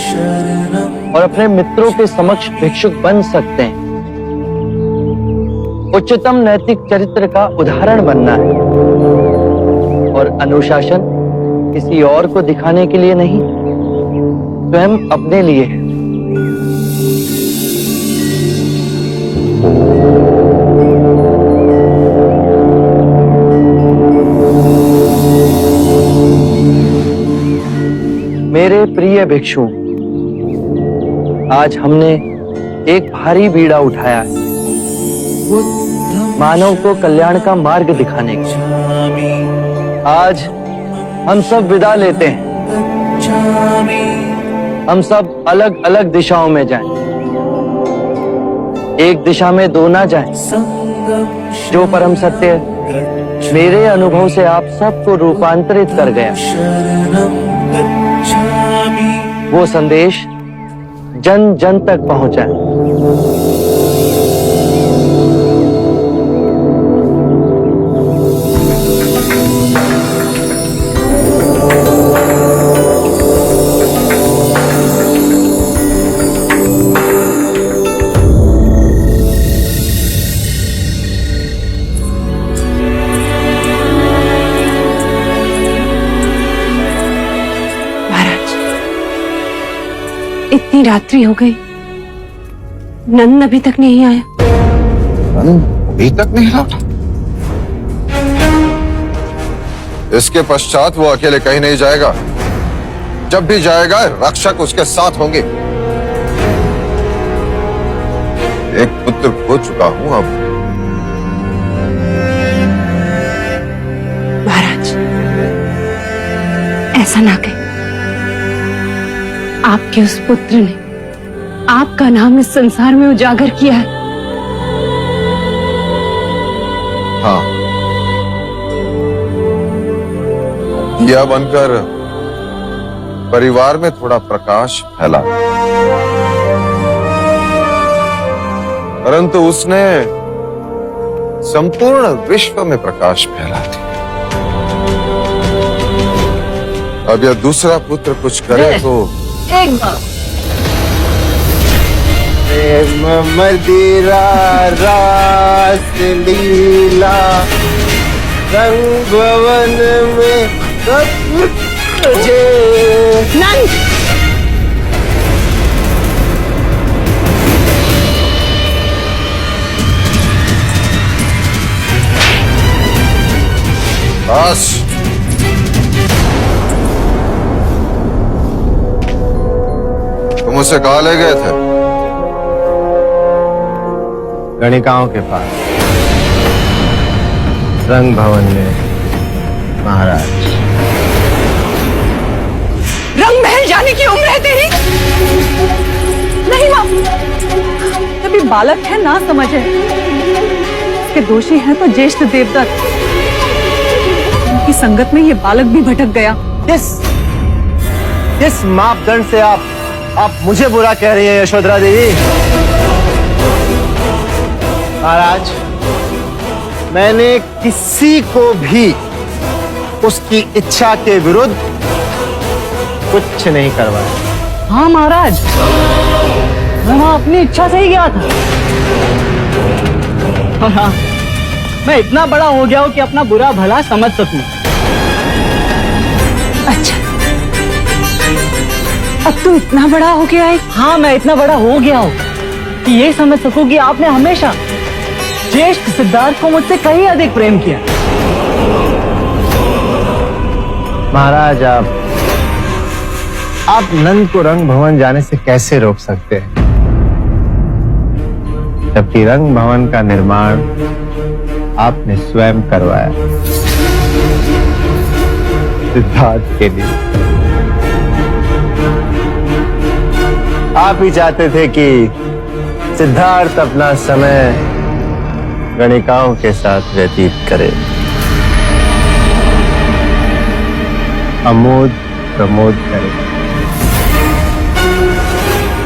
और अपने मित्रों के समक्ष भिक्षुक बन सकते हैं। उच्चतम नैतिक चरित्र का उदाहरण बनना है और अनुशासन किसी और को दिखाने के लिए नहीं, स्वयं अपने लिए है। मेरे प्रिय भिक्षु, आज हमने एक भारी बीड़ा उठाया है मानव को कल्याण का मार्ग दिखाने के। आज हम सब विदा लेते हैं। हम सब अलग अलग दिशाओं में जाएं। एक दिशा में दो ना जाएं। जो परम सत्य मेरे अनुभव से आप सबको रूपांतरित कर गया, वो संदेश जन जन तक पहुंचा। इतनी रात्रि हो गई, नंद अभी तक नहीं आया। अभी तक नहीं लौटा? इसके पश्चात वो अकेले कहीं नहीं जाएगा। जब भी जाएगा रक्षक उसके साथ होंगे। एक पुत्र खो चुका हूं अब। महाराज, ऐसा ना कहें। आपके उस पुत्र ने आपका नाम इस संसार में उजागर किया है। हाँ, दिया बनकर परिवार में थोड़ा प्रकाश फैला, परंतु उसने संपूर्ण विश्व में प्रकाश फैला दिया। अब यह दूसरा पुत्र कुछ करे तो एक बार मदिरा रास लीला रंग भवन में तुझे नंद, बस तुम उसे कहाँ ले गए थे? गणिकाओं के पास, रंग भवन में महाराज। रंग महल जाने की उम्र है तेरी? नहीं मां, अभी बालक है, ना समझ है। इसके दोषी है तो ज्येष्ठ देवदत्त। उनकी संगत में ये बालक भी भटक गया। किस मापदंड से आप मुझे बुरा कह रही हैं यशोधरा देवी? महाराज, मैंने किसी को भी उसकी इच्छा के विरुद्ध कुछ नहीं करवाया। हाँ महाराज, मैं वहां अपनी इच्छा से ही गया था। और हाँ, मैं इतना बड़ा हो गया हूं कि अपना बुरा भला समझ सकूं। अच्छा, अब तू इतना बड़ा हो गया है? हाँ, मैं इतना बड़ा हो गया हूँ कि ये समझ सकूं कि आपने हमेशा ज्येष्ठ सिद्धार्थ को मुझसे कहीं अधिक प्रेम किया। महाराज, आप नंद को रंग भवन जाने से कैसे रोक सकते हैं, जबकि रंग भवन का निर्माण आपने स्वयं करवाया सिद्धार्थ के लिए। आप ही चाहते थे कि सिद्धार्थ अपना समय गणिकाओं के साथ व्यतीत करे, अमोद प्रमोद करे।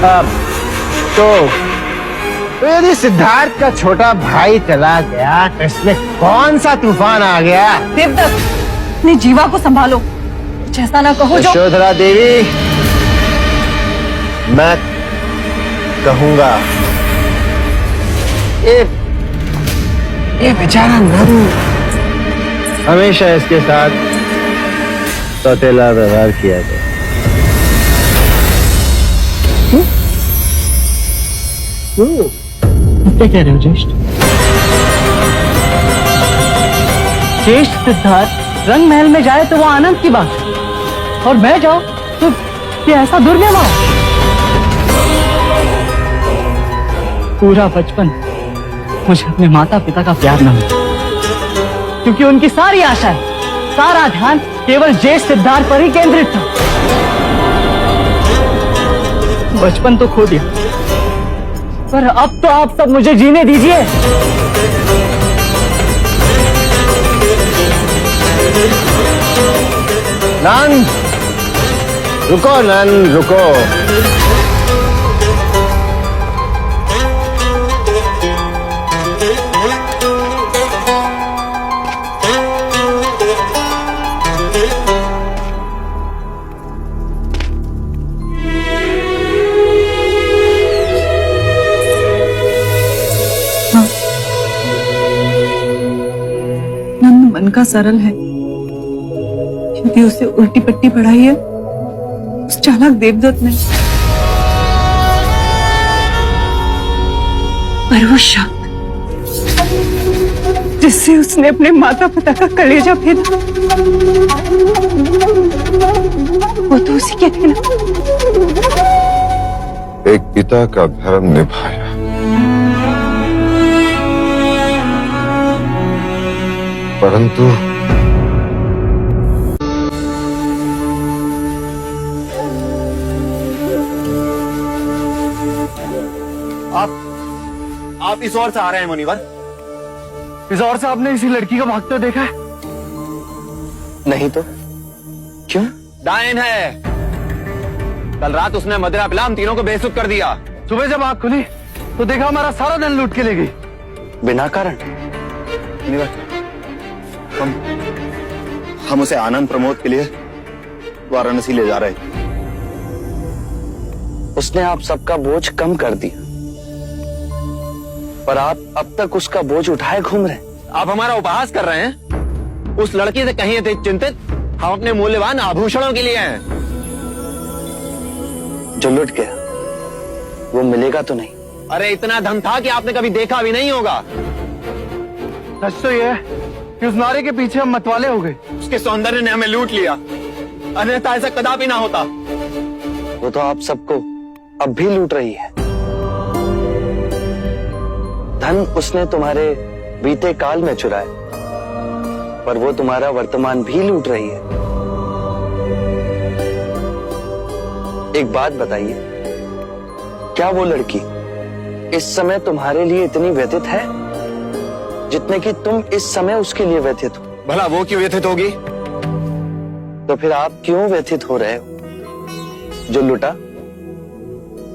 अब तो यदि सिद्धार्थ का छोटा भाई चला गया तो इसमें कौन सा तूफान आ गया? देवदत्त, अपनी जीवा को संभालो, कुछ ऐसा ना कहो जो। यशोधरा देवी, मैं कहूंगा ये बेचारा नंद हमेशा इसके साथ सौतेला व्यवहार किया गया। क्या कह रहे हो ज्येष्ठ? ज्येष्ठ सिद्धार्थ रंग महल में जाए तो वो आनंद की बात है, और मैं जाऊं तो ये ऐसा दुर्व्यवहार। पूरा बचपन मुझे अपने माता पिता का प्यार न मिला, क्योंकि उनकी सारी आशाएं, सारा ध्यान केवल ज्येष्ठ सिद्धार्थ पर ही केंद्रित था। बचपन तो खो दिया, पर अब तो आप सब मुझे जीने दीजिए। नंद, रुको नंद, रुको। नंद मन का सरल है, यदि उसे उल्टी पट्टी पढ़ाई है उस चालाक देवदत्त ने, पर वो शब्द जिससे उसने अपने माता पिता का कलेजा फेंका, वो तो उसी के थे ना। एक पिता का धर्म निभाया, परंतु आप इस ओर से आ रहे हैं मुनिवर? इस ओर से आपने इसी लड़की को भागते देखा है? नहीं तो क्यों? डायन है। कल रात उसने मदिरा पिला हम तीनों को बेसुध कर दिया। सुबह जब आंख खुली तो देखा हमारा सारा धन लूट के ले गई बिना कारण। हम उसे आनंद प्रमोद के लिए वाराणसी ले जा रहे हैं। उसने आप सबका बोझ कम कर दिया, पर आप अब तक उसका बोझ उठाए घूम रहे हैं। आप हमारा उपहास कर रहे हैं। उस लड़की से कहीं अधिक चिंतित हम अपने मूल्यवान आभूषणों के लिए हैं। जो लुट गया वो मिलेगा तो नहीं। अरे इतना धन था कि आपने कभी देखा भी नहीं होगा। सच तो ये है कि उस नारे के पीछे हम मतवाले हो गए। उसके सौंदर्य ने हमें लूट लिया, अन्यथा ऐसा कदापि ना होता। वो तो आप सबको अब भी लूट रही है। धन उसने तुम्हारे बीते काल में चुराया, पर वो तुम्हारा वर्तमान भी लूट रही है। एक बात बताइए, क्या वो लड़की इस समय तुम्हारे लिए इतनी व्यथित है जितने कि तुम इस समय उसके लिए व्यथित हो? भला वो क्यों व्यथित होगी? तो फिर आप क्यों व्यथित हो रहे हो? जो लुटा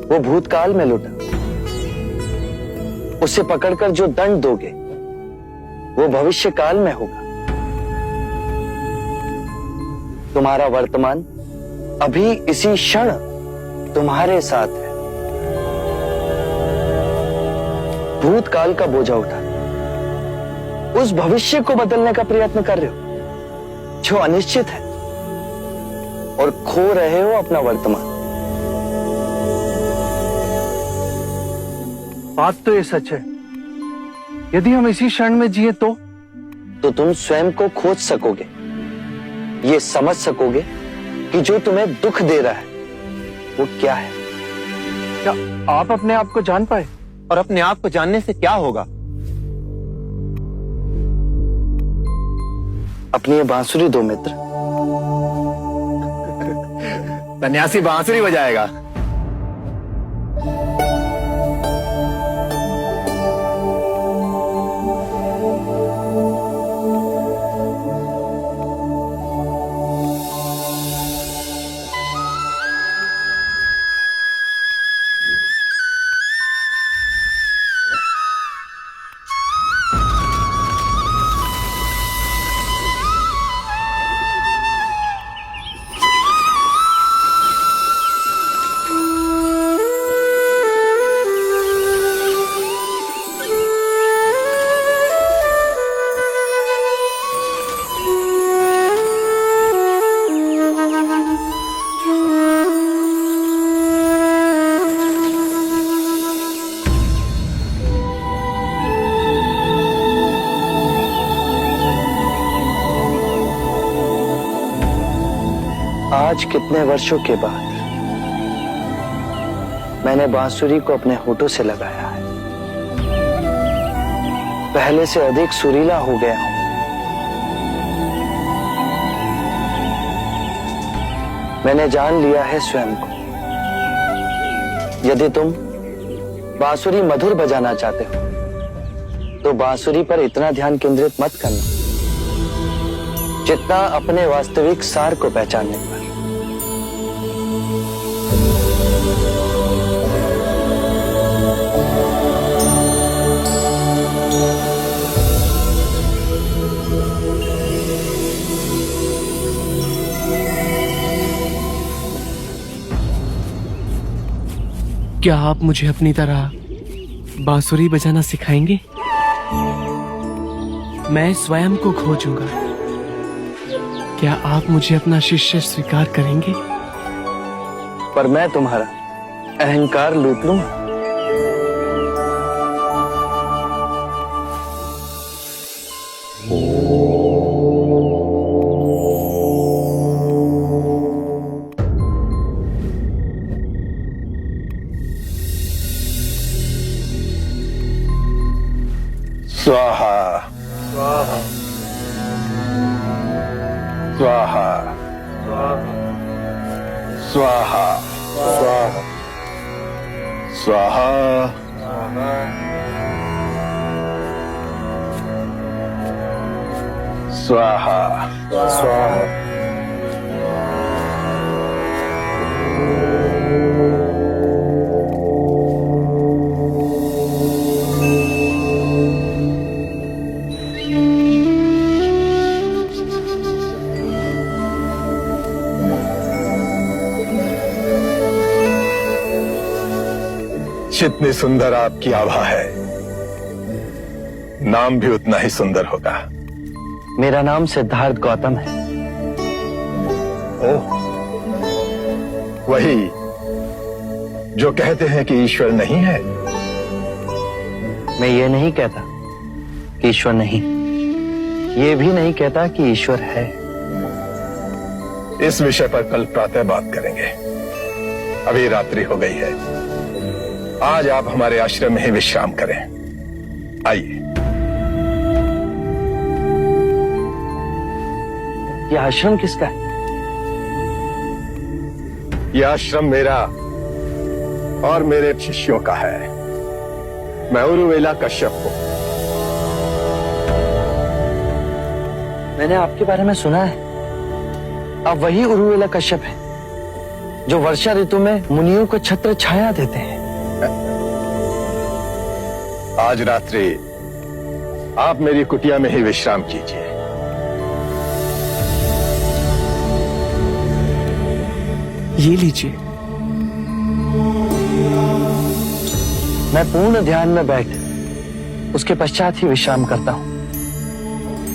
वो भूतकाल में लुटा, उसे पकड़कर जो दंड दोगे वो भविष्य काल में होगा। तुम्हारा वर्तमान अभी इसी क्षण तुम्हारे साथ है। भूतकाल का बोझा उठा उस भविष्य को बदलने का प्रयत्न कर रहे हो जो अनिश्चित है, और खो रहे हो अपना वर्तमान। बात तो ये सच है, यदि हम इसी क्षण में जिए तो तुम स्वयं को खोज सकोगे, ये समझ सकोगे कि जो तुम्हें दुख दे रहा है वो क्या है। क्या आप अपने आप को जान पाए? और अपने आप को जानने से क्या होगा? अपनी ये बांसुरी दो मित्र। सन्यासी बांसुरी बजाएगा। आज कितने वर्षों के बाद मैंने बांसुरी को अपने होठों से लगाया है। पहले से अधिक सुरीला हो गया हूं। मैंने जान लिया है स्वयं को। यदि तुम बांसुरी मधुर बजाना चाहते हो तो बांसुरी पर इतना ध्यान केंद्रित मत करना जितना अपने वास्तविक सार को पहचानने पर। क्या आप मुझे अपनी तरह बांसुरी बजाना सिखाएंगे? मैं स्वयं को खोजूंगा। क्या आप मुझे अपना शिष्य स्वीकार करेंगे? पर मैं तुम्हारा अहंकार लूट लूंगा। स्वाहा स्वाहा स्वाहा स्वाहा स्वाहा स्वाहा स्वाहा। जितनी सुंदर आपकी आभा है, नाम भी उतना ही सुंदर होगा। मेरा नाम सिद्धार्थ गौतम है। ओह, वही जो कहते हैं कि ईश्वर नहीं है। मैं ये नहीं कहता कि ईश्वर नहीं, ये भी नहीं कहता कि ईश्वर है। इस विषय पर कल प्रातः बात करेंगे। अभी रात्रि हो गई है। आज आप हमारे आश्रम में ही विश्राम करें। आइए। यह आश्रम किसका है? यह आश्रम मेरा और मेरे शिष्यों का है। मैं उरुवेला कश्यप हूं। मैंने आपके बारे में सुना है। आप वही उरुवेला कश्यप हैं जो वर्षा ऋतु में मुनियों को छत्र छाया देते हैं। आज रात्रि आप मेरी कुटिया में ही विश्राम कीजिए। ये लीजिए। मैं पूर्ण ध्यान में बैठ उसके पश्चात ही विश्राम करता हूं।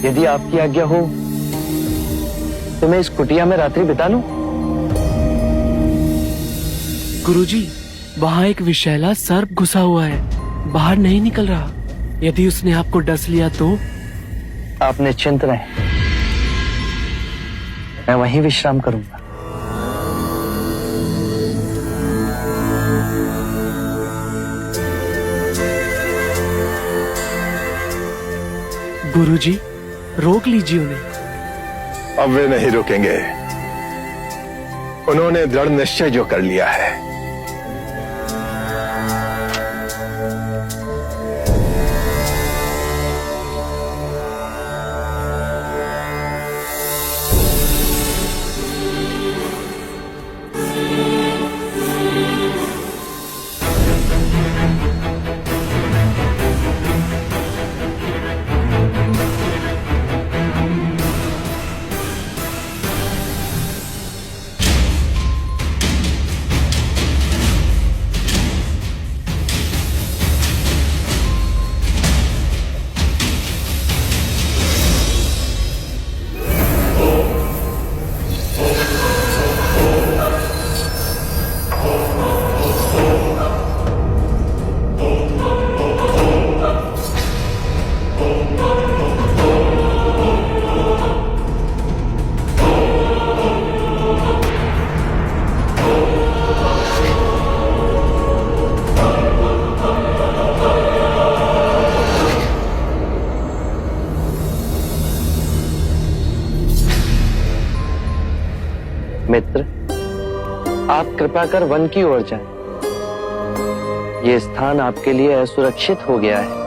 यदि आपकी आज्ञा हो तो मैं इस कुटिया में रात्रि बिता लूं। गुरुजी, वहां एक विषैला सर्प घुसा हुआ है, बाहर नहीं निकल रहा। यदि उसने आपको डस लिया तो? आप निश्चिंत रहें, मैं वहीं विश्राम करूंगा। गुरुजी, रोक लीजिए उन्हें। अब वे नहीं रुकेंगे। उन्होंने दृढ़ निश्चय जो कर लिया है। आप कृपा कर वन की ओर जाएं। ये स्थान आपके लिए असुरक्षित हो गया है।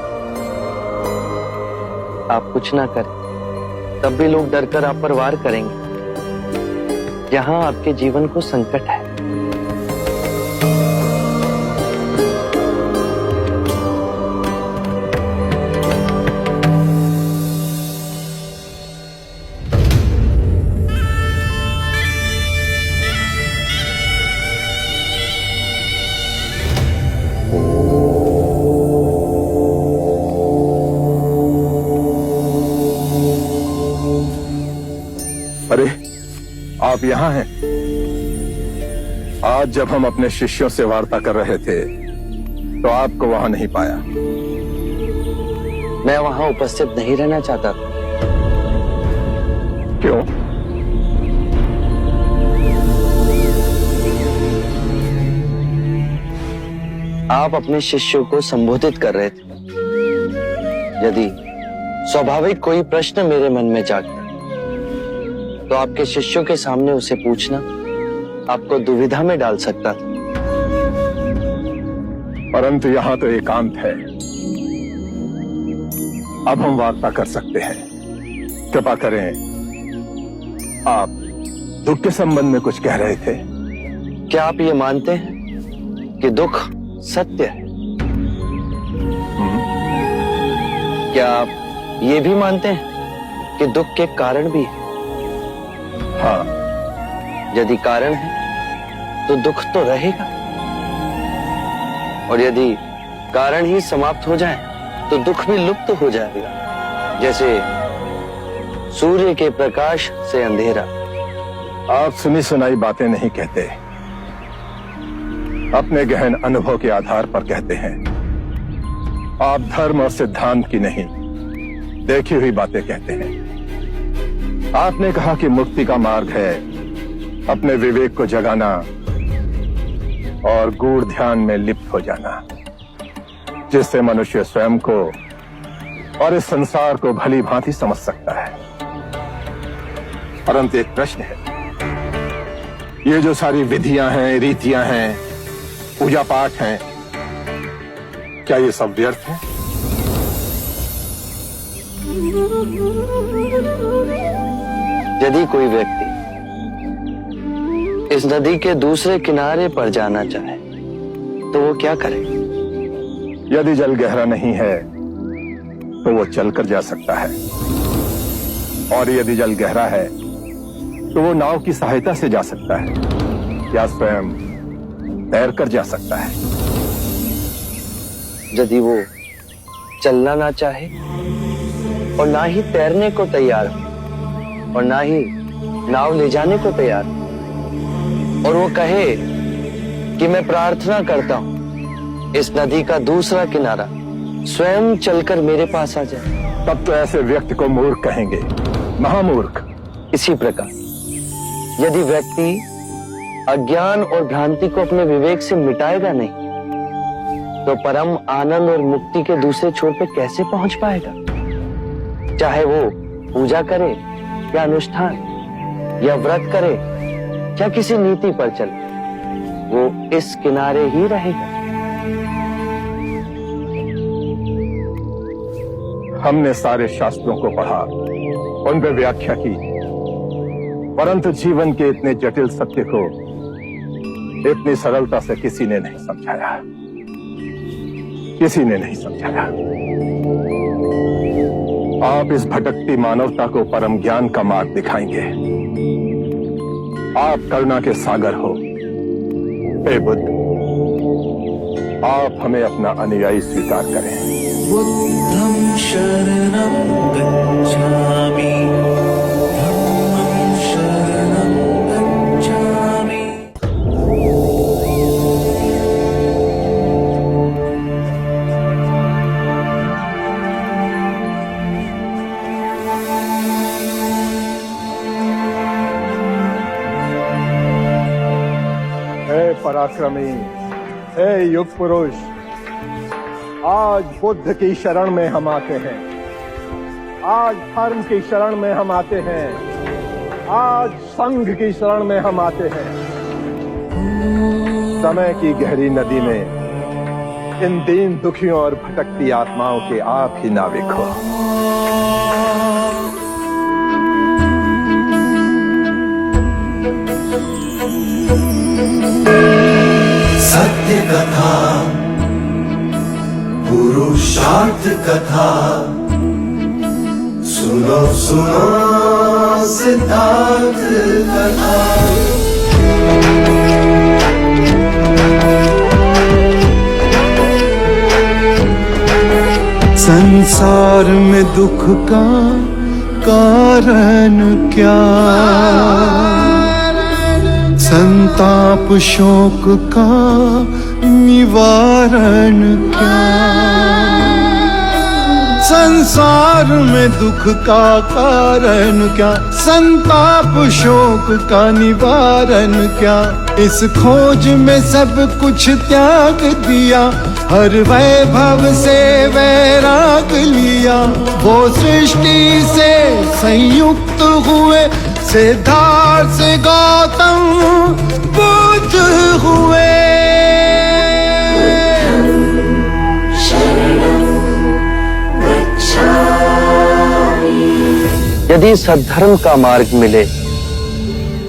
आप कुछ ना करें, तब भी लोग डरकर आप पर वार करेंगे। यहां आपके जीवन को संकट है। अरे, आप यहाँ हैं? आज जब हम अपने शिष्यों से वार्ता कर रहे थे तो आपको वहां नहीं पाया। मैं वहां उपस्थित नहीं रहना चाहता था। क्यों? आप अपने शिष्यों को संबोधित कर रहे थे। यदि स्वाभाविक कोई प्रश्न मेरे मन में जागता तो आपके शिष्यों के सामने उसे पूछना आपको दुविधा में डाल सकता था। परंतु यहाँ तो एकांत है। अब हम वार्ता कर सकते हैं। कृपा करें, आप दुख के संबंध में कुछ कह रहे थे। क्या आप ये मानते हैं कि दुख सत्य है? क्या आप ये भी मानते हैं कि दुख के कारण भी है? हाँ। यदि कारण है तो दुख तो रहेगा, और यदि कारण ही समाप्त हो जाए तो दुख भी लुप्त हो जाएगा, जैसे सूर्य के प्रकाश से अंधेरा। आप सुनी सुनाई बातें नहीं कहते, अपने गहन अनुभव के आधार पर कहते हैं। आप धर्म और सिद्धांत की नहीं, देखी हुई बातें कहते हैं। आपने कहा कि मुक्ति का मार्ग है अपने विवेक को जगाना और गूढ़ ध्यान में लिप्त हो जाना, जिससे मनुष्य स्वयं को और इस संसार को भली भांति समझ सकता है। परंतु एक प्रश्न है, ये जो सारी विधियां हैं, रीतियां हैं, पूजा पाठ हैं, क्या ये सब व्यर्थ है? यदि कोई व्यक्ति इस नदी के दूसरे किनारे पर जाना चाहे तो वो क्या करे? यदि जल गहरा नहीं है तो वो चलकर जा सकता है, और यदि जल गहरा है तो वो नाव की सहायता से जा सकता है या स्वयं तैरकर जा सकता है। यदि वो चलना ना चाहे और ना ही तैरने को तैयार हो और ना ही नाव ले जाने को तैयार हो, और वो कहे कि मैं प्रार्थना करता हूं इस नदी का दूसरा किनारा स्वयं चलकर मेरे पास आ जाए, तब तो ऐसे व्यक्ति को मूर्ख कहेंगे, महामूर्ख। इसी प्रकार यदि व्यक्ति अज्ञान और भ्रांति को अपने विवेक से मिटाएगा नहीं तो परम आनंद और मुक्ति के दूसरे छोर पे कैसे पहुंच पाएगा? चाहे वो पूजा करे या अनुष्ठान या व्रत करे या किसी नीति पर चले, वो इस किनारे ही रहेगा। हमने सारे शास्त्रों को पढ़ा, उन पर व्याख्या की, परंतु जीवन के इतने जटिल सत्य को इतनी सरलता से किसी ने नहीं समझाया, किसी ने नहीं समझाया। आप इस भटकती मानवता को परम ज्ञान का मार्ग दिखाएंगे। आप करुणा के सागर हो। हे बुद्ध, आप हमें अपना अनुयायी स्वीकार करें। बुद्धं शरणं गच्छामि, धम्मं शरणं गच्छामि। हे पराक्रमी, हे युग पुरुष, आज बुद्ध की शरण में हम आते हैं, आज धर्म की शरण में हम आते हैं, आज संघ की शरण में हम आते हैं। समय की गहरी नदी में इन दीन दुखियों और भटकती आत्माओं के आप ही नाविक हो। सत्य कथा पुरुषार्थ कथा सुनो सुनो सिद्धार्थ कथा। संसार में दुख का कारण क्या, संताप शोक का निवारण क्या। संसार में दुख का कारण क्या, संताप शोक का निवारण क्या। इस खोज में सब कुछ त्याग दिया, हर वैभव से वैराग लिया। वो सृष्टि से संयुक्त हुए, सिद्धार्थ से गौतम बुद्ध हुए। यदि सद्धर्म का मार्ग मिले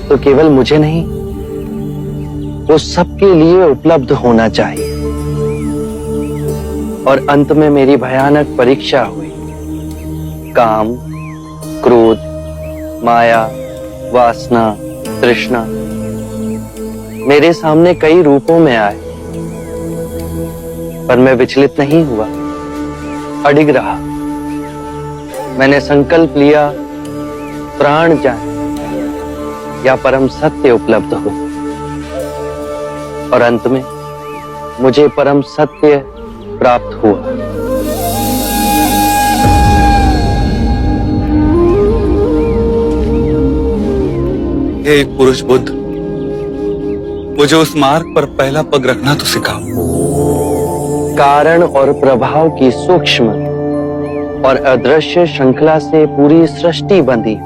तो केवल मुझे नहीं, वो सबके लिए उपलब्ध होना चाहिए। और अंत में मेरी भयानक परीक्षा हुई। काम, क्रोध, माया, वासना, तृष्णा मेरे सामने कई रूपों में आए, पर मैं विचलित नहीं हुआ, अडिग रहा। मैंने संकल्प लिया, प्राण जाए या परम सत्य उपलब्ध हो। और अंत में मुझे परम सत्य प्राप्त हुआ। हे पुरुष बुद्ध, मुझे उस मार्ग पर पहला पग रखना तो सिखाओ। कारण और प्रभाव की सूक्ष्म और अदृश्य श्रृंखला से पूरी सृष्टि बंधी।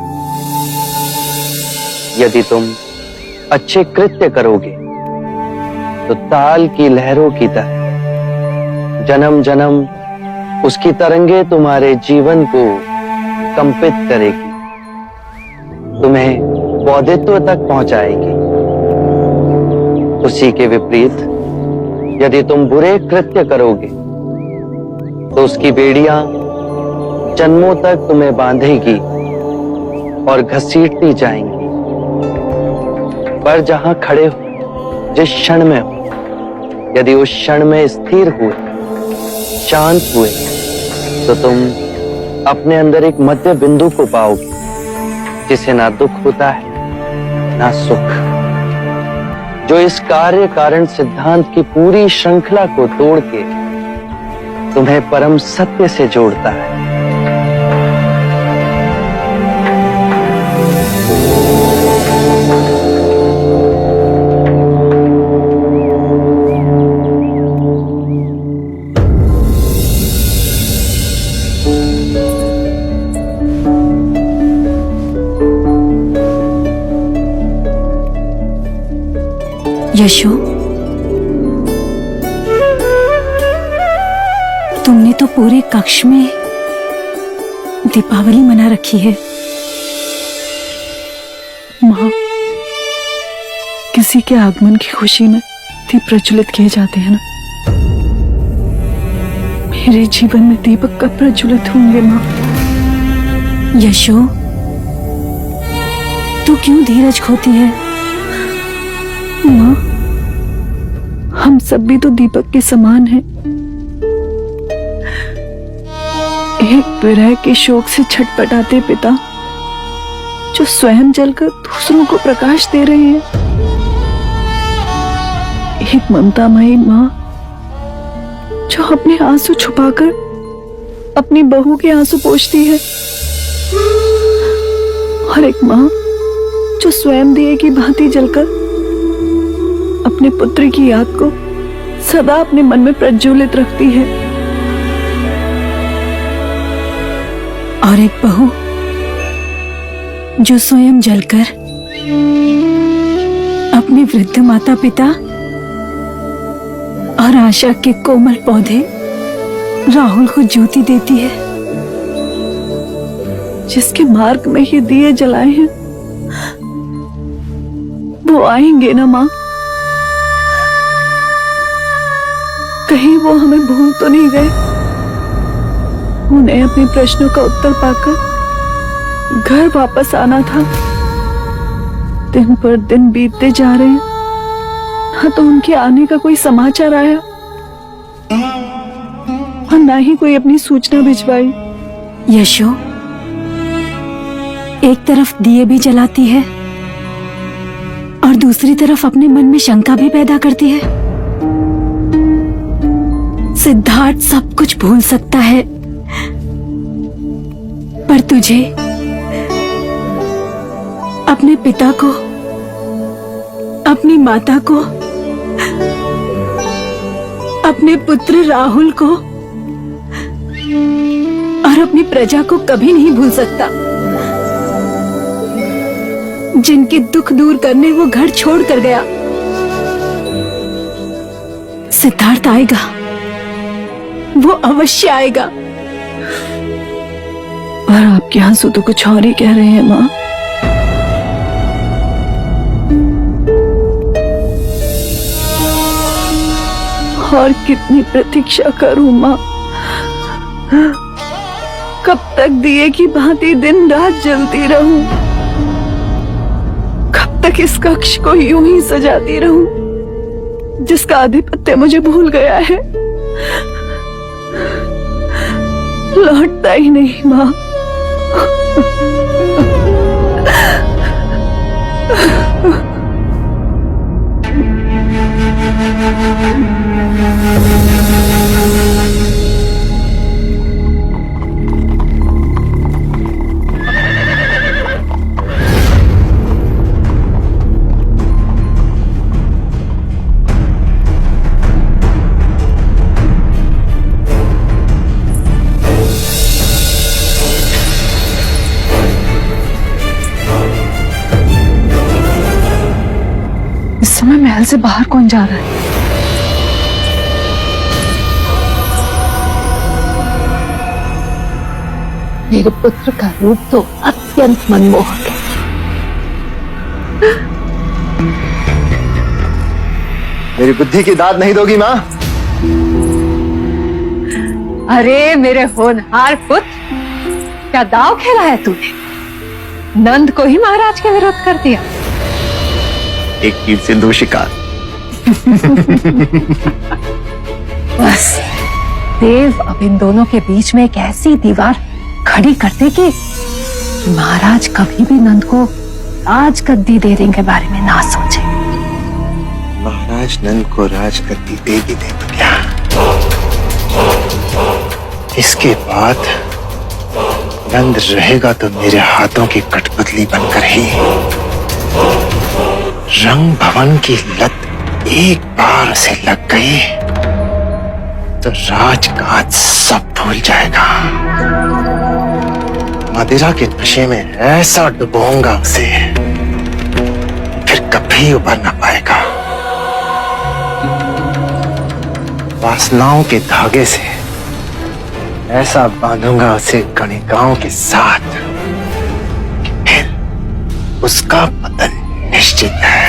यदि तुम अच्छे कृत्य करोगे तो ताल की लहरों की तरह जन्म जन्म उसकी तरंगे तुम्हारे जीवन को कंपित करेगी, तुम्हें बौद्धित्व तक पहुंचाएगी। उसी के विपरीत यदि तुम बुरे कृत्य करोगे तो उसकी बेड़ियां जन्मों तक तुम्हें बांधेगी और घसीटती जाएंगी। पर जहां खड़े हो, जिस क्षण में हो, यदि उस क्षण में स्थिर हुए, शांत हुए, तो तुम अपने अंदर एक मध्य बिंदु को पाओगे, जिसे ना दुख होता है ना सुख, जो इस कार्य कारण सिद्धांत की पूरी श्रृंखला को तोड़ के तुम्हें परम सत्य से जोड़ता है। यशो, तुमने तो पूरे कक्ष में दीपावली मना रखी है। माँ, किसी के आगमन की खुशी में दीप प्रज्वलित किए जाते हैं ना। मेरे जीवन में दीपक कब प्रज्वलित होंगे माँ? यशो, तू क्यों धीरज खोती है? माँ, हम सब भी तो दीपक के समान हैं। एक विरह के शोक से छटपटाते पिता जो स्वयं जलकर दूसरों को प्रकाश दे रहे हैं। एक ममतामयी माँ जो अपने आंसू छुपाकर अपनी बहू के आंसू पोंछती है। और एक माँ जो स्वयं दिए की भांति जलकर अपने पुत्र की याद को सदा अपने मन में प्रज्वलित रखती है। और एक बहू जो स्वयं जलकर अपने अपने वृद्ध माता पिता और आशा के कोमल पौधे राहुल को ज्योति देती है। जिसके मार्ग में ये दिए जलाए हैं वो आएंगे ना माँ? कहीं वो हमें भूल तो नहीं गए? उन्हें अपने प्रश्नों का उत्तर पाकर घर वापस आना था। दिन पर दिन बीतते जा रहे हैं, ना तो उनके आने का कोई समाचार आया और ना ही कोई अपनी सूचना भिजवाई। यशो एक तरफ दिए भी जलाती है और दूसरी तरफ अपने मन में शंका भी पैदा करती है। सिद्धार्थ सब कुछ भूल सकता है, पर तुझे अपने पिता को, अपनी माता को, अपने पुत्र राहुल को और अपनी प्रजा को कभी नहीं भूल सकता। जिनके दुख दूर करने वो घर छोड़ कर गया। सिद्धार्थ आएगा, वो अवश्य आएगा। और आपके आंसू तो कुछ और ही कह रहे हैं माँ। और कितनी प्रतीक्षा करूं माँ? कब तक दिए की भांति दिन रात जलती रहूं? कब तक इस कक्ष को यूं ही सजाती रहूं जिसका आधिपत्य मुझे भूल गया है? लौटता ही नहीं माँ। इस समय महल से बाहर कौन जा रहा है? मेरे पुत्र का रूप तो अत्यंत मनमोहक है। मेरी बुद्धि की दाद नहीं दोगी माँ? अरे मेरे होनहार पुत्र, क्या दाव खेला है तूने? नंद को ही महाराज के विरुद्ध कर दिया। एक तीर से दो शिकार। बस देव अब इन दोनों के बीच में एक ऐसी दीवार खड़ी करते कि महाराज कभी भी नंद को राजगद्दी देने के बारे में ना सोचे। महाराज नंद को राजगद्दी दे भी दे तो क्या? इसके बाद नंद रहेगा तो मेरे हाथों की कठपुतली बनकर ही। रंग भवन की लत एक बार उसे लग गई तो राजकाज सब भूल जाएगा। मदिरा के नशे में ऐसा डुबोऊंगा उसे, फिर कभी उबर ना पाएगा। वासनाओं के धागे से ऐसा बांधूंगा उसे गणिकाओं के साथ कि फिर उसका पतन निश्चित है।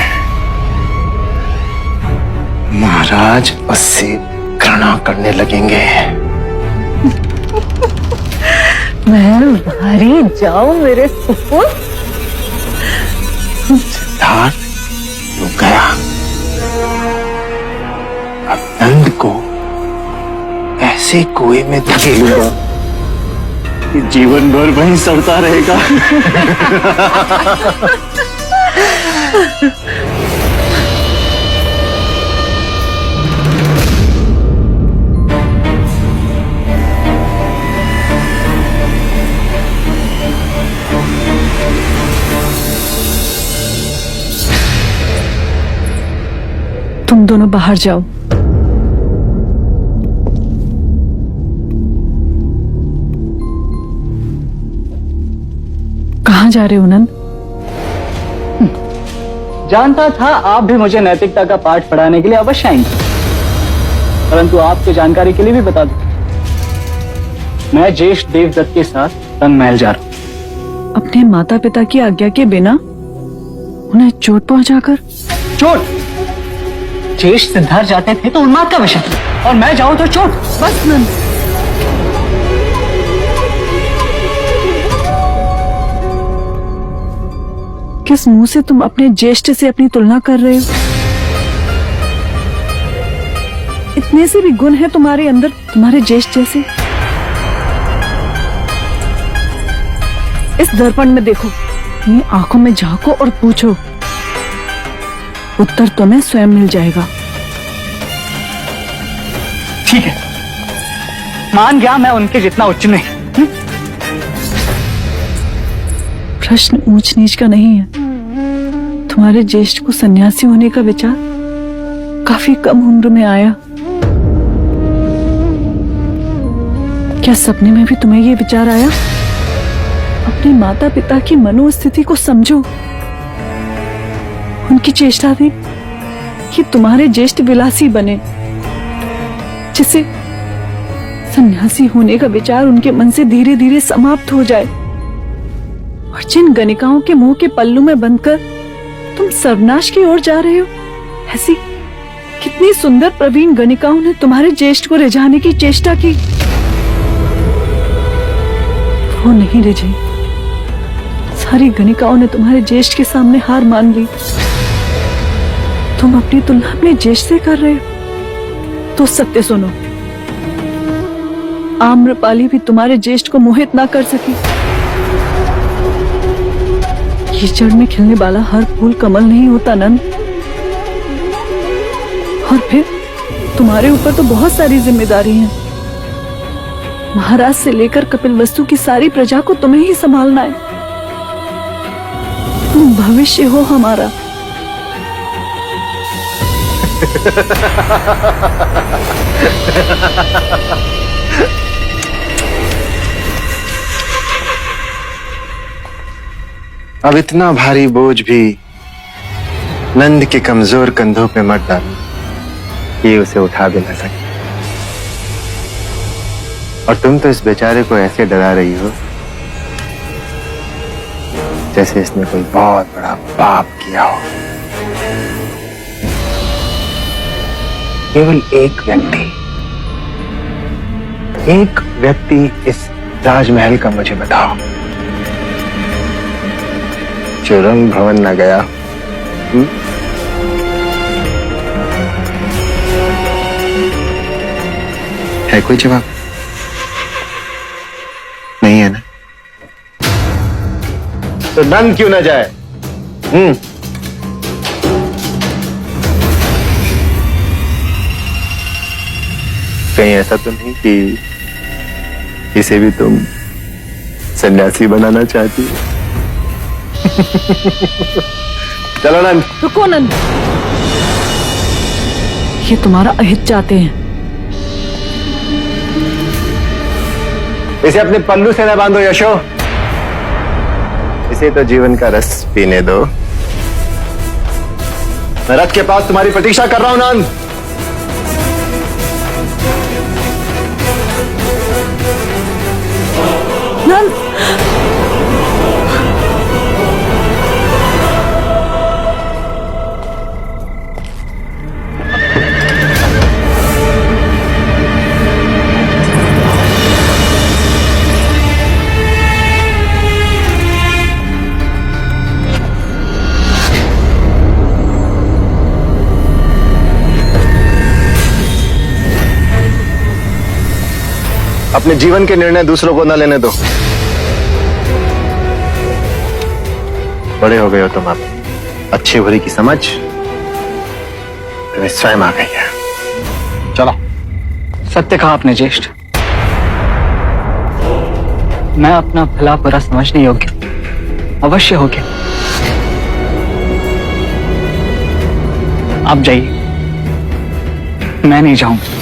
महाराज उससे घृणा करने लगेंगे। मैं भारी जाऊं मेरे सुपुत्र। सिद्धार्थ रुक गया। अब नंद को ऐसे कुएं में धकेलूंगा कि जीवन भर वहीं सड़ता रहेगा। तुम दोनों बाहर जाओ। कहाँ जा रहे हो नंद? जानता था आप भी मुझे नैतिकता का पाठ पढ़ाने के लिए अवश्य आएंगे, परंतु आपकी जानकारी के लिए भी बता दूं, मैं ज्येष्ठ देवदत्त के साथ रंग महल जा रहा हूं। अपने माता पिता की आज्ञा के बिना उन्हें चोट पहुंचाकर? चोट? ज्येष्ठ सिद्धार्थ जाते थे तो उन्माद का विषय, और मैं जाऊं तो चोट। बस नंद, किस मुंह से तुम अपने ज्येष्ठ से अपनी तुलना कर रहे हो? इतने से भी गुण है तुम्हारे अंदर, तुम्हारे ज्येष्ठ जैसे। इस दर्पण में देखो, अपनी आंखों में झांको और पूछो, उत्तर तुम्हें स्वयं मिल जाएगा। ठीक है, मान गया मैं उनके जितना उच्च नहीं। प्रश्न ऊंच नीच का नहीं है। तुम्हारे ज्येष्ठ को सन्यासी होने का विचार काफी कम उम्र में आया। क्या सपने में भी तुम्हें ये विचार आया? अपने माता पिता की मनोस्थिति को समझो, उनकी चेष्टा थी कि तुम्हारे ज्येष्ठ विलासी बने, जिससे सन्यासी होने का विचार उनके मन से धीरे धीरे समाप्त हो जाए। और जिन गणिकाओं के मुंह के पल्लू में बंधकर तुम सर्वनाश की ओर जा रहे हो, ऐसी कितनी सुंदर प्रवीण गणिकाओं ने तुम्हारे ज्येष्ठ को रिझाने की चेष्टा की, वो नहीं रिझी। सारी गणिकाओं ने तुम्हारे ज्येष्ठ के सामने हार मान ली। तुम अपनी तुलना अपने ज्येष्ठ से कर रहे हो तो सत्य सुनो, आम्रपाली भी तुम्हारे ज्येष्ठ को मोहित ना कर सकी। कीचड़ में खिलने वाला हर फूल कमल नहीं होता नंद। और फिर तुम्हारे ऊपर तो बहुत सारी जिम्मेदारी है। महाराज से लेकर कपिलवस्तु की सारी प्रजा को तुम्हें ही संभालना है। तुम भविष्य हो हमारा। अब इतना भारी बोझ भी नंद के कमजोर कंधों पे मत डालो, ये उसे उठा भी न सके। और तुम तो इस बेचारे को ऐसे डरा रही हो जैसे इसने कोई बहुत बड़ा पाप किया हो। केवल एक व्यक्ति इस राजमहल का मुझे बताओ जो रंग भवन न गया। है कोई जवाब? नहीं है ना? तो नंद क्यों ना जाए? कहीं ऐसा तो नहीं कि इसे भी तुम सन्यासी बनाना चाहती हो? चलो नंद। रुको नंद, ये तुम्हारा अहित चाहते हैं। इसे अपने पल्लू से न बांधो यशो, इसे तो जीवन का रस पीने दो। मैं रथ के पास तुम्हारी प्रतीक्षा कर रहा हूं नंद। नंद, अपने जीवन के निर्णय दूसरों को न लेने दो। बड़े हो गए हो तुम, अब अच्छी बुरी की समझ तुम्हें स्वयं आ गई है। चलो, सत्य कहा आपने ज्येष्ठ। मैं अपना भला बुरा समझने योग्य अवश्य हो गया। आप जाइए, मैं नहीं जाऊंगा।